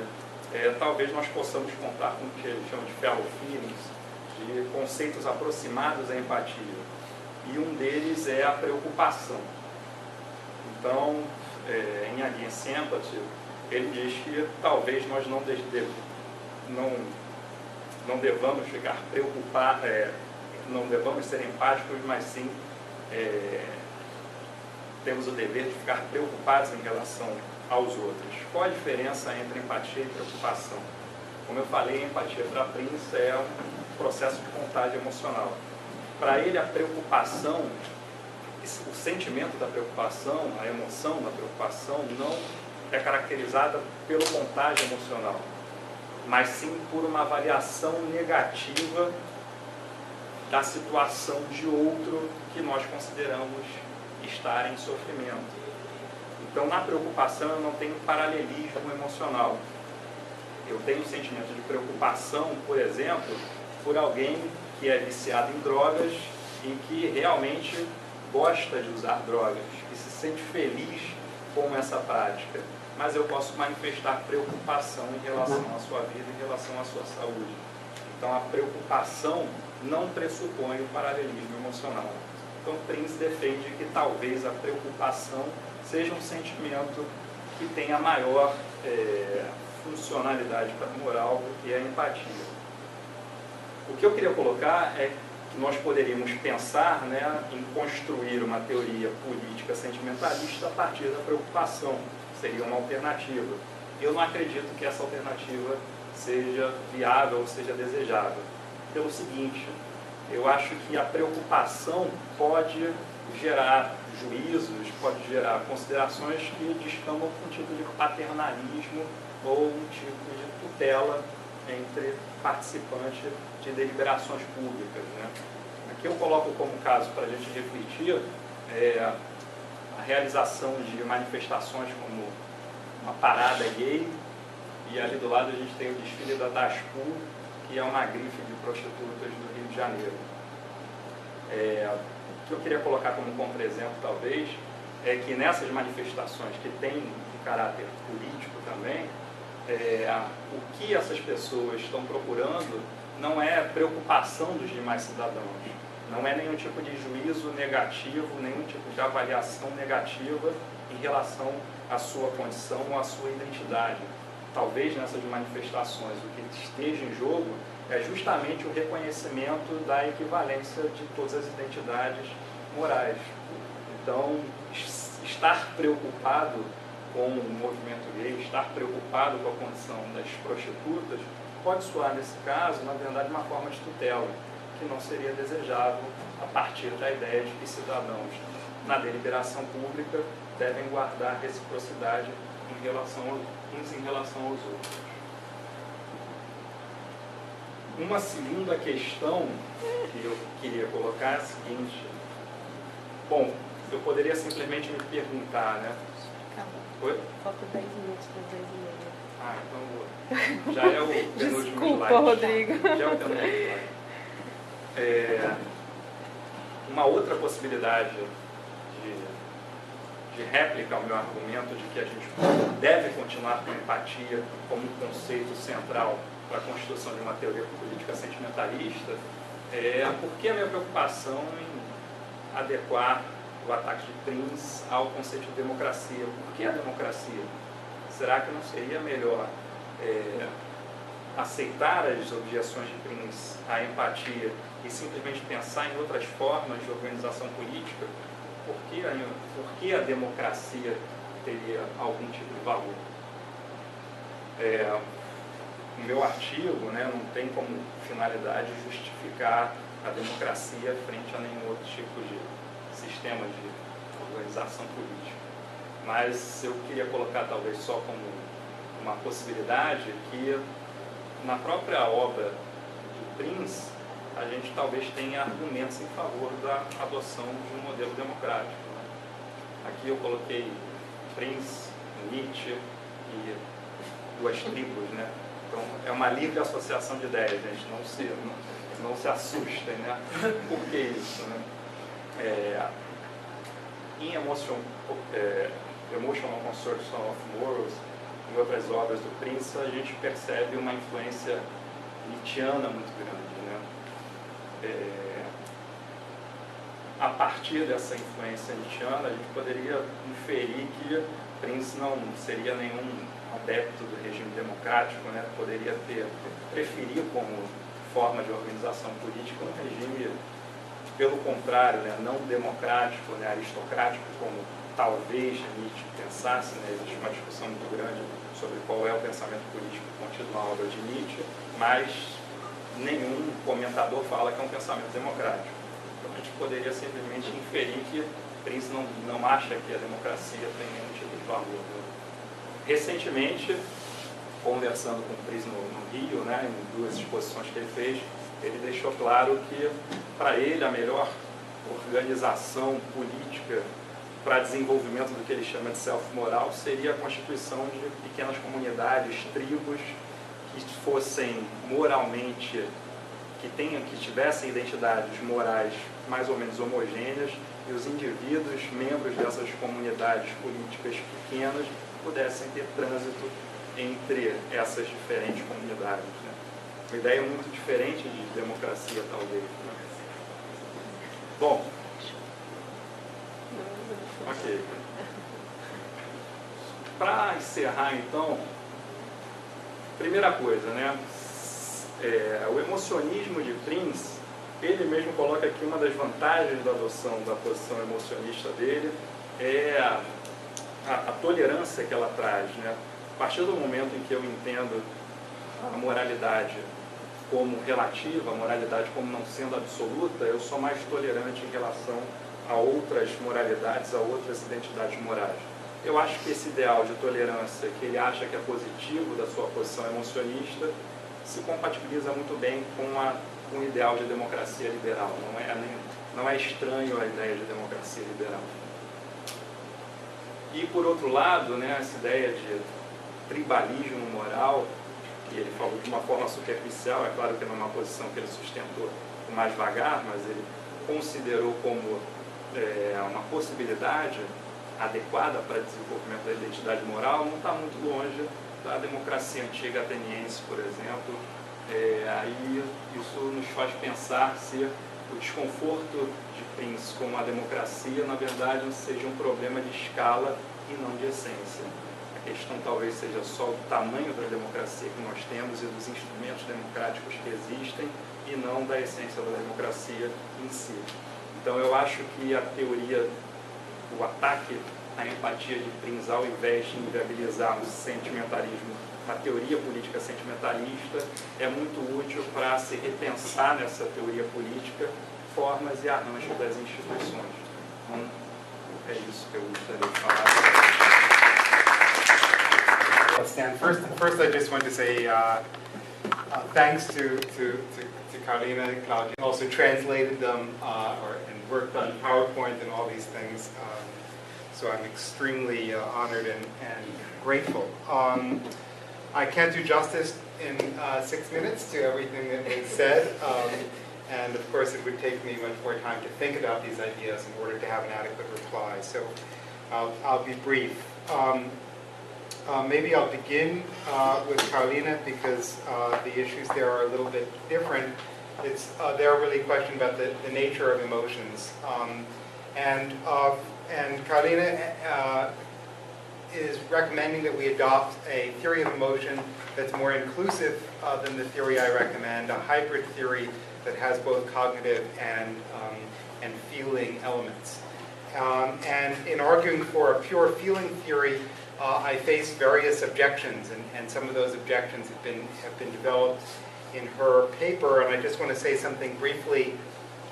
talvez nós possamos contar com o que ele chama de fellow feelings, de conceitos aproximados à empatia. E um deles é a preocupação. Então, em Against Empathy, ele diz que talvez nós não devamos ficar preocupados, não devamos ser empáticos, mas sim temos o dever de ficar preocupados em relação aos outros. Qual a diferença entre empatia e preocupação? Como eu falei, a empatia para Prince é um processo de contagem emocional. para ele a preocupação, o sentimento da preocupação, a emoção da preocupação não é caracterizada pelo contágio emocional, mas sim por uma avaliação negativa da situação de outro que nós consideramos estar em sofrimento. Então, na preocupação, eu não tenho paralelismo emocional. Eu tenho um sentimento de preocupação, por exemplo, por alguém que é viciado em drogas e que realmente gosta de usar drogas, que se sente feliz com essa prática. Mas eu posso manifestar preocupação em relação à sua vida, em relação à sua saúde. Então, a preocupação não pressupõe o paralelismo emocional. Então, Prince defende que talvez a preocupação seja um sentimento que tenha maior funcionalidade para a moral do que a empatia. O que eu queria colocar é que nós poderíamos pensar, né, em construir uma teoria política sentimentalista a partir da preocupação. Seria uma alternativa. Eu não acredito que essa alternativa seja viável ou seja desejável. Pelo seguinte, eu acho que a preocupação pode gerar juízos, pode gerar considerações que descambam com um tipo de paternalismo ou um tipo de tutela entre participantes de deliberações públicas, né? Aqui eu coloco como caso para a gente refletir a realização de manifestações como uma parada gay, e ali do lado a gente tem o desfile da Daspu, que é uma grife de prostitutas do Rio de Janeiro. O que eu queria colocar como contra-exemplo, talvez, é que nessas manifestações que têm um caráter político também, o que essas pessoas estão procurando não é preocupação dos demais cidadãos, não é nenhum tipo de juízo negativo, nenhum tipo de avaliação negativa em relação à sua condição ou à sua identidade. Talvez nessas manifestações o que esteja em jogo é justamente o reconhecimento da equivalência de todas as identidades morais. Então, estar preocupado com o movimento gay, estar preocupado com a condição das prostitutas, pode soar, nesse caso, na verdade, uma forma de tutela, que não seria desejável a partir da ideia de que cidadãos, na deliberação pública, devem guardar reciprocidade uns em relação aos outros. Uma segunda questão que eu queria colocar é a seguinte. Bom, eu poderia simplesmente me perguntar, né? Oi? Falta 10 minutos para 10h30. Ah, então já é o penúltimo slide. Desculpa, Rodrigo. Já é o penúltimo slide. Uma outra possibilidade de réplica ao meu argumento de que a gente deve continuar com empatia como um conceito central para a construção de uma teoria política sentimentalista porque a minha preocupação em adequar o ataque de Prince ao conceito de democracia. Por que a democracia? Será que não seria melhor aceitar as objeções de Prince à empatia e simplesmente pensar em outras formas de organização política? Por que a democracia teria algum tipo de valor? O meu artigo, né, não tem como finalidade justificar a democracia frente a nenhum outro tipo de sistema de organização política. Mas eu queria colocar talvez só como uma possibilidade que na própria obra do Prince a gente talvez tenha argumentos em favor da adoção de um modelo democrático, né? Aqui eu coloquei Prince, Nietzsche e duas tribos, né? Então é uma livre associação de ideias, gente, não se assustem, né? Por que isso, né? Em Emotional Construction of Morals, em outras obras do Prince, a gente percebe uma influência nietzschiana muito grande, né? A partir dessa influência nietzschiana, a gente poderia inferir que Prince não seria nenhum adepto do regime democrático, né? Poderia preferir como forma de organização política um regime, pelo contrário, né, não democrático, né, aristocrático, como talvez Nietzsche pensasse, né? Existe uma discussão muito grande sobre qual é o pensamento político contido na obra de Nietzsche, mas nenhum comentador fala que é um pensamento democrático. a gente poderia simplesmente inferir que Prince não acha que a democracia tem nenhum tipo de valor. Né? Recentemente, conversando com o Prince no Rio, né, em 2 exposições que ele fez, ele deixou claro que, para ele, a melhor organização política para desenvolvimento do que ele chama de self-moral seria a constituição de pequenas comunidades, tribos, que fossem moralmente, que tivessem identidades morais mais ou menos homogêneas, e os indivíduos, membros dessas comunidades políticas pequenas, pudessem ter trânsito entre essas diferentes comunidades. Né? Uma ideia muito diferente de democracia, talvez. Né? Bom, ok. Para encerrar, então, primeira coisa, né? O emocionismo de Prince, ele mesmo coloca aqui uma das vantagens da adoção da posição emocionista dele é a tolerância que ela traz, né? A partir do momento em que eu entendo a moralidade como relativa, a moralidade como não sendo absoluta, eu sou mais tolerante em relação a outras moralidades, a outras identidades morais. Eu acho que esse ideal de tolerância, que ele acha que é positivo da sua posição emocionista, se compatibiliza muito bem com o ideal de democracia liberal. Não é estranho a ideia de democracia liberal. E, por outro lado, né, essa ideia de tribalismo moral, que ele falou de uma forma superficial, é claro que não é uma posição que ele sustentou mais vagar, mas ele considerou como uma possibilidade adequada para o desenvolvimento da identidade moral, não está muito longe da democracia antiga ateniense, por exemplo. Aí isso nos faz pensar se o desconforto de Prince com a democracia, na verdade, seja um problema de escala e não de essência. A questão talvez seja só o tamanho da democracia que nós temos e dos instrumentos democráticos que existem, e não da essência da democracia em si. Então eu acho que a teoria, o ataque à empatia de Prince, ao invés de inviabilizar o sentimentalismo, a teoria política sentimentalista, é muito útil para se repensar nessa teoria política formas e arranjos das instituições. Então, é isso que eu gostaria de falar. Stan, first I just want to say thanks to Carolina and Claudia. Also translated them and worked on PowerPoint and all these things. So I'm extremely honored and grateful. I can't do justice in 6 minutes to everything that was said. And of course it would take me much more time to think about these ideas in order to have an adequate reply. So I'll be brief. Maybe I'll begin with Carolina because the issues there are a little bit different. They're really a question about the nature of emotions. And Carolina is recommending that we adopt a theory of emotion that's more inclusive than the theory I recommend, a hybrid theory that has both cognitive and feeling elements. And in arguing for a pure feeling theory, I face various objections, and some of those objections have been developed in her paper, and I just want to say something briefly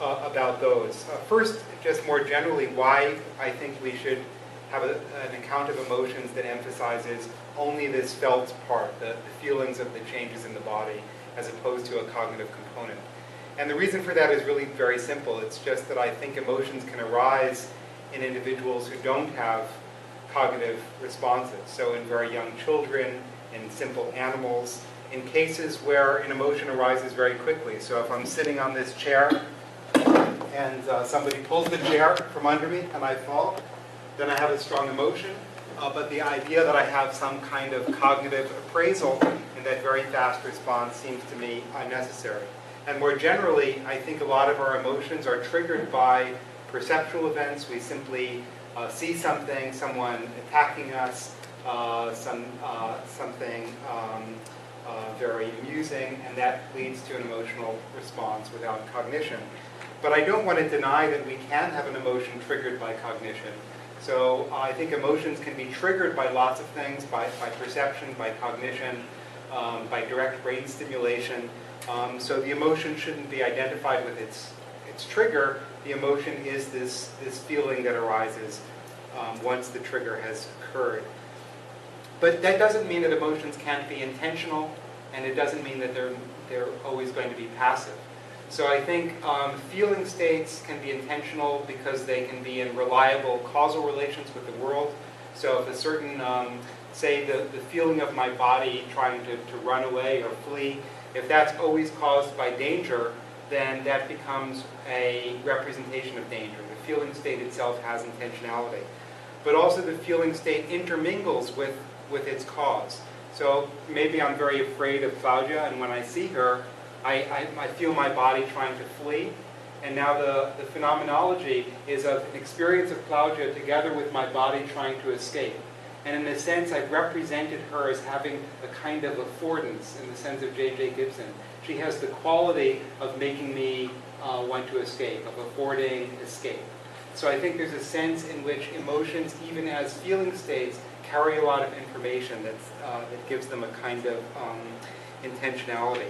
about those. First, just more generally, why I think we should have an account of emotions that emphasizes only this felt part, the feelings of the changes in the body, as opposed to a cognitive component. And the reason for that is really very simple. It's just that I think emotions can arise in individuals who don't have cognitive responses. So in very young children, in simple animals, in cases where an emotion arises very quickly. So if I'm sitting on this chair and somebody pulls the chair from under me and I fall, then I have a strong emotion. But the idea that I have some kind of cognitive appraisal in that very fast response seems to me unnecessary. And more generally, I think a lot of our emotions are triggered by perceptual events. We simply see something, someone attacking us, something very amusing, and that leads to an emotional response without cognition. But I don't want to deny that we can have an emotion triggered by cognition. So I think emotions can be triggered by lots of things, by perception, by cognition, by direct brain stimulation. So the emotion shouldn't be identified with its trigger, The emotion is this feeling that arises once the trigger has occurred. But that doesn't mean that emotions can't be intentional, and it doesn't mean that they're always going to be passive. So I think feeling states can be intentional because they can be in reliable causal relations with the world. So if a certain, say the feeling of my body trying to run away or flee, if that's always caused by danger, then that becomes a representation of danger. The feeling state itself has intentionality. But also the feeling state intermingles with its cause. So maybe I'm very afraid of Claudia, and when I see her, I feel my body trying to flee. And now the phenomenology is of an experience of Claudia together with my body trying to escape. And in a sense, I've represented her as having a kind of affordance in the sense of J.J. Gibson. She has the quality of making me want to escape, of affording escape. So I think there's a sense in which emotions, even as feeling states, carry a lot of information that gives them a kind of intentionality.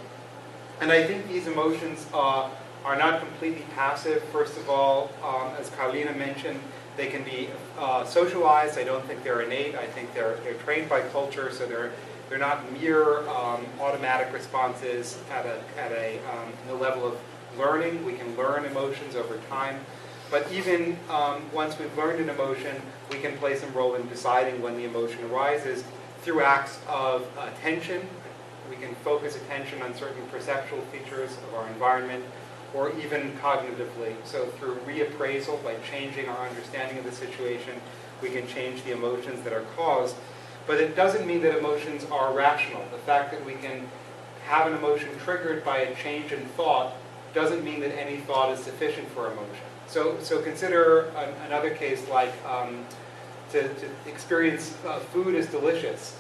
And I think these emotions are not completely passive. First of all, as Carlina mentioned, they can be socialized. I don't think they're innate. I think they're trained by culture, so they're not mere automatic responses at a level of learning. We can learn emotions over time. But even once we've learned an emotion, we can play some role in deciding when the emotion arises through acts of attention. We can focus attention on certain perceptual features of our environment, or even cognitively. So through reappraisal, by changing our understanding of the situation, we can change the emotions that are caused. But it doesn't mean that emotions are rational. The fact that we can have an emotion triggered by a change in thought doesn't mean that any thought is sufficient for emotion. So consider another case like to experience food as delicious.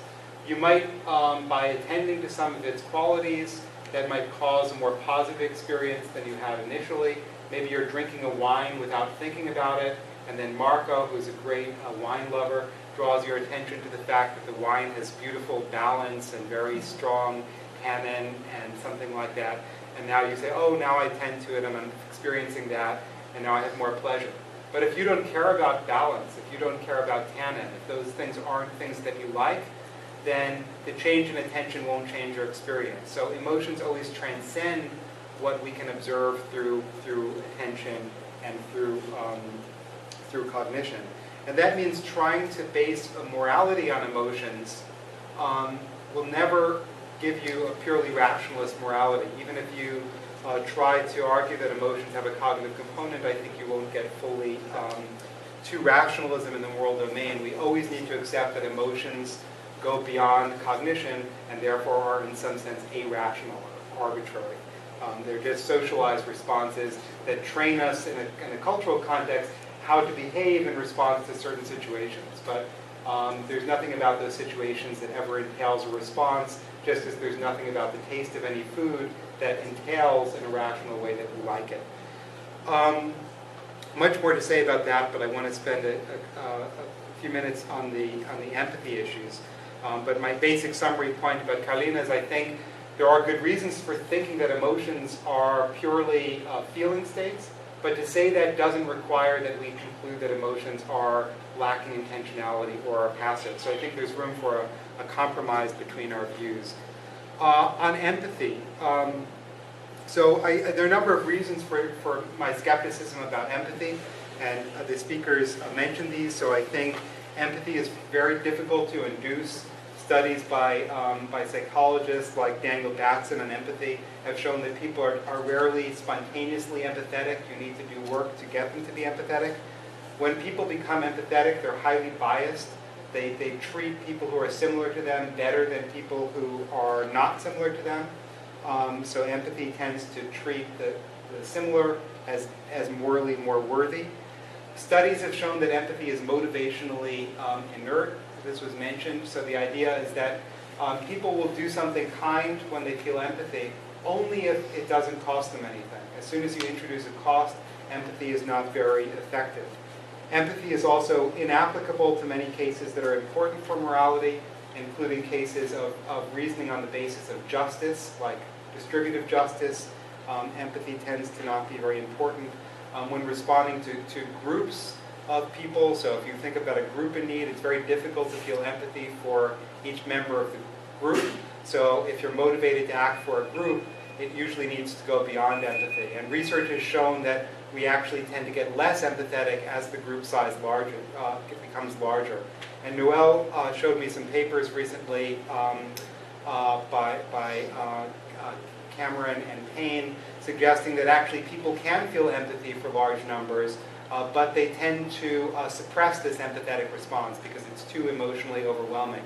You might, by attending to some of its qualities, that might cause a more positive experience than you had initially. Maybe you're drinking a wine without thinking about it, and then Marco, who's a great wine lover, draws your attention to the fact that the wine has beautiful balance and very strong tannin and something like that. And now you say, oh, now I tend to it, and I'm experiencing that, and now I have more pleasure. But if you don't care about balance, if you don't care about tannin, if those things aren't things that you like, then the change in attention won't change your experience. So emotions always transcend what we can observe through attention and through cognition. And that means trying to base a morality on emotions will never give you a purely rationalist morality. Even if you try to argue that emotions have a cognitive component, I think you won't get fully to rationalism in the moral domain. We always need to accept that emotions go beyond cognition and therefore are in some sense irrational or arbitrary. They're just socialized responses that train us in a cultural context how to behave in response to certain situations. But there's nothing about those situations that ever entails a response, just as there's nothing about the taste of any food that entails in a rational way that we like it. Much more to say about that, but I want to spend a few minutes on the empathy issues. But my basic summary point about Carlina is I think there are good reasons for thinking that emotions are purely feeling states, but to say that doesn't require that we conclude that emotions are lacking intentionality or are passive. So I think there's room for a compromise between our views. On empathy, there are a number of reasons for my skepticism about empathy, and the speakers mentioned these, so I think empathy is very difficult to induce. Studies by psychologists like Daniel Batson on empathy have shown that people are rarely spontaneously empathetic. You need to do work to get them to be empathetic. When people become empathetic, they're highly biased. They treat people who are similar to them better than people who are not similar to them. So empathy tends to treat the similar as morally more worthy. Studies have shown that empathy is motivationally inert. This was mentioned. So the idea is that people will do something kind when they feel empathy only if it doesn't cost them anything. As soon as you introduce a cost, empathy is not very effective. Empathy is also inapplicable to many cases that are important for morality, including cases of reasoning on the basis of justice, like distributive justice. Empathy tends to not be very important. when responding to groups of people. So if you think about a group in need, it's very difficult to feel empathy for each member of the group. So if you're motivated to act for a group, it usually needs to go beyond empathy. And research has shown that we actually tend to get less empathetic as the group size becomes larger. And Noel showed me some papers recently by Cameron and Payne, suggesting that actually people can feel empathy for large numbers, but they tend to suppress this empathetic response because it's too emotionally overwhelming.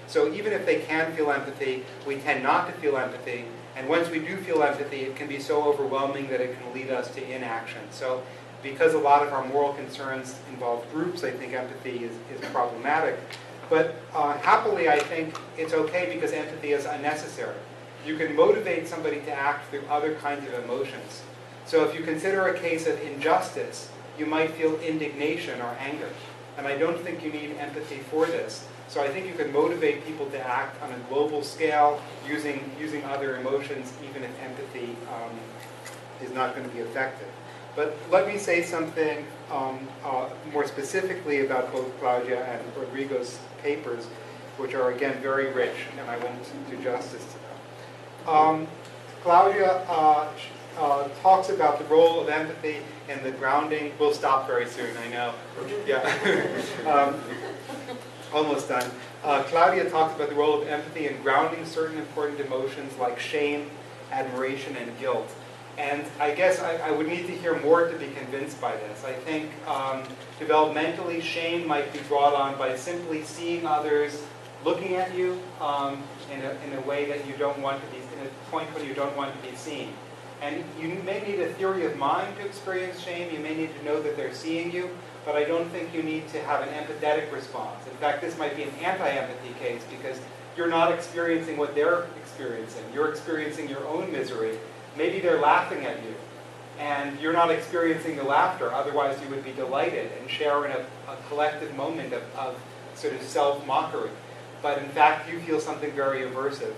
So even if they can feel empathy, we tend not to feel empathy. And once we do feel empathy, it can be so overwhelming that it can lead us to inaction. So because a lot of our moral concerns involve groups, I think empathy is problematic. But happily, I think it's okay because empathy is unnecessary. You can motivate somebody to act through other kinds of emotions. So if you consider a case of injustice, you might feel indignation or anger. And I don't think you need empathy for this. So I think you can motivate people to act on a global scale using other emotions, even if empathy is not going to be effective. But let me say something more specifically about both Claudia and Rodrigo's papers, which are, again, very rich, and I won't do justice to them. Claudia talks about the role of empathy in the grounding. We'll stop very soon, I know. Yeah. Almost done. Claudia talks about the role of empathy in grounding certain important emotions like shame, admiration, and guilt. And I guess I would need to hear more to be convinced by this. I think developmentally, shame might be brought on by simply seeing others looking at you in a way that you don't want to be, in a point when you don't want to be seen. And you may need a theory of mind to experience shame. You may need to know that they're seeing you. But I don't think you need to have an empathetic response. In fact, this might be an anti-empathy case because you're not experiencing what they're experiencing. You're experiencing your own misery. Maybe they're laughing at you, and you're not experiencing the laughter. Otherwise, you would be delighted and share in a collective moment of sort of self-mockery. But in fact, you feel something very aversive.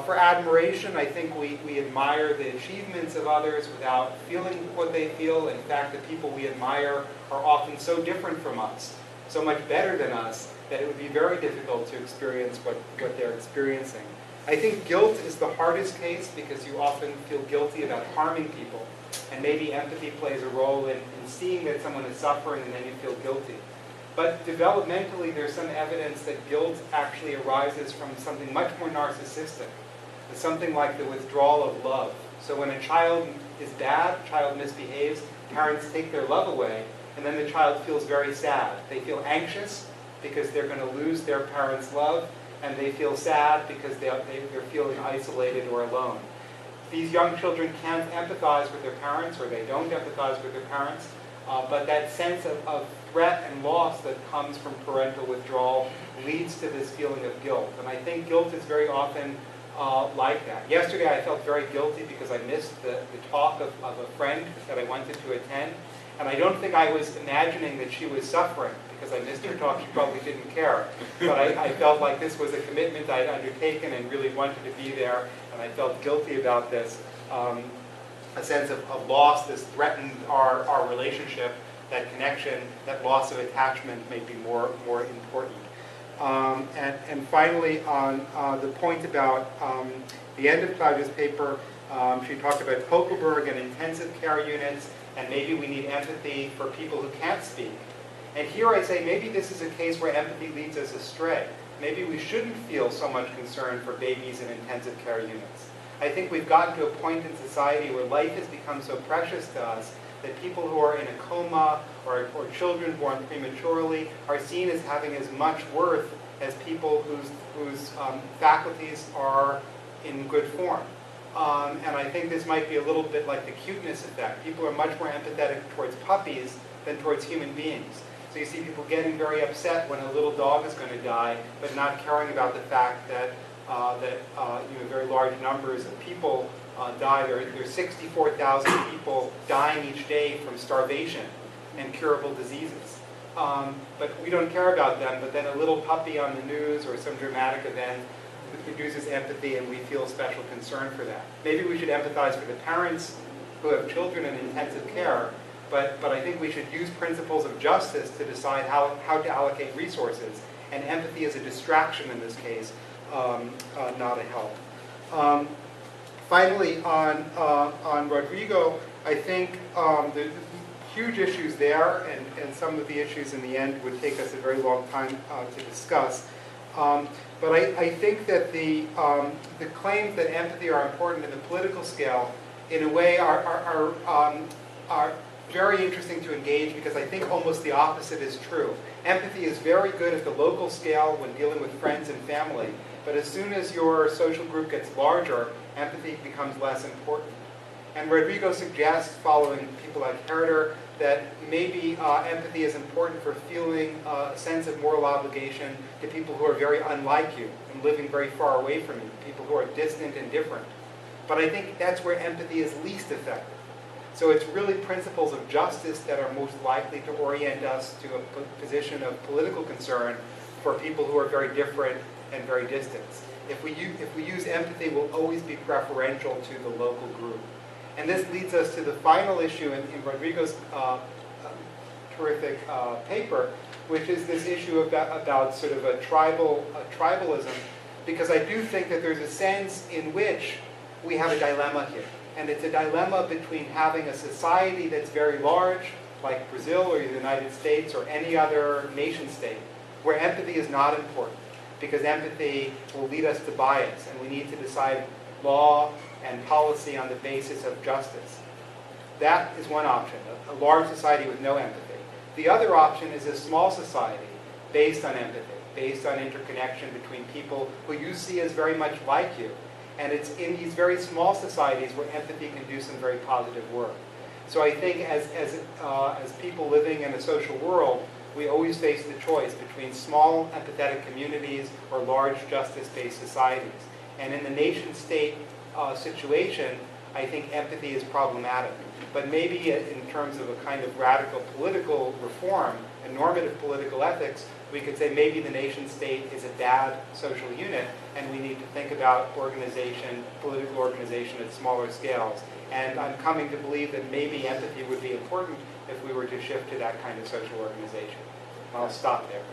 For admiration, I think we admire the achievements of others without feeling what they feel. In fact, the people we admire are often so different from us, so much better than us, that it would be very difficult to experience what they're experiencing. I think guilt is the hardest case because you often feel guilty about harming people. And maybe empathy plays a role in seeing that someone is suffering and then you feel guilty. But developmentally, there's some evidence that guilt actually arises from something much more narcissistic. It's something like the withdrawal of love. So when a child is bad, child misbehaves, parents take their love away, and then the child feels very sad. They feel anxious because they're going to lose their parents' love, and they feel sad because they're feeling isolated or alone. These young children can't empathize with their parents, or they don't empathize with their parents, but that sense of threat and loss that comes from parental withdrawal leads to this feeling of guilt. And I think guilt is very often like that. Yesterday I felt very guilty because I missed the talk of a friend that I wanted to attend. And I don't think I was imagining that she was suffering because I missed her talk. She probably didn't care. But I felt like this was a commitment I'd undertaken and really wanted to be there. And I felt guilty about this. A sense of loss, this threatened our relationship, that connection, that loss of attachment may be more important. And finally, on the point about the end of Claudia's paper, she talked about Kokelberg and intensive care units, and maybe we need empathy for people who can't speak. And here I say maybe this is a case where empathy leads us astray. Maybe we shouldn't feel so much concern for babies in intensive care units. I think we've gotten to a point in society where life has become so precious to us that people who are in a coma or children born prematurely are seen as having as much worth as people whose faculties are in good form. And I think this might be a little bit like the cuteness effect. People are much more empathetic towards puppies than towards human beings. So you see people getting very upset when a little dog is going to die, but not caring about the fact that very large numbers of people die. There are 64,000 people dying each day from starvation and curable diseases. But we don't care about them, but then a little puppy on the news or some dramatic event produces empathy and we feel special concern for that. Maybe we should empathize for the parents who have children in intensive care, but I think we should use principles of justice to decide how to allocate resources. And empathy is a distraction in this case, not a help. Finally, on Rodrigo, I think the huge issues there, and some of the issues in the end would take us a very long time to discuss. But I think that the claims that empathy are important in the political scale, in a way, are very interesting to engage, because I think almost the opposite is true. Empathy is very good at the local scale when dealing with friends and family, but as soon as your social group gets larger, empathy becomes less important. And Rodrigo suggests, following people like Herder, that maybe empathy is important for feeling a sense of moral obligation to people who are very unlike you and living very far away from you, people who are distant and different. But I think that's where empathy is least effective. So it's really principles of justice that are most likely to orient us to a position of political concern for people who are very different and very distant. If we use empathy, we'll always be preferential to the local group. And this leads us to the final issue in Rodrigo's terrific paper, which is this issue about sort of a tribalism, because I do think that there's a sense in which we have a dilemma here. And it's a dilemma between having a society that's very large, like Brazil or the United States or any other nation state, where empathy is not important, because empathy will lead us to bias, and we need to decide law and policy on the basis of justice. That is one option, a large society with no empathy. The other option is a small society based on empathy, based on interconnection between people who you see as very much like you. And it's in these very small societies where empathy can do some very positive work. So I think as people living in a social world, we always face the choice between small empathetic communities or large justice-based societies. And in the nation-state situation, I think empathy is problematic. But maybe in terms of a kind of radical political reform and normative political ethics, we could say maybe the nation-state is a bad social unit, and we need to think about organization, political organization at smaller scales. And I'm coming to believe that maybe empathy would be important if we were to shift to that kind of social organization. I'll stop there.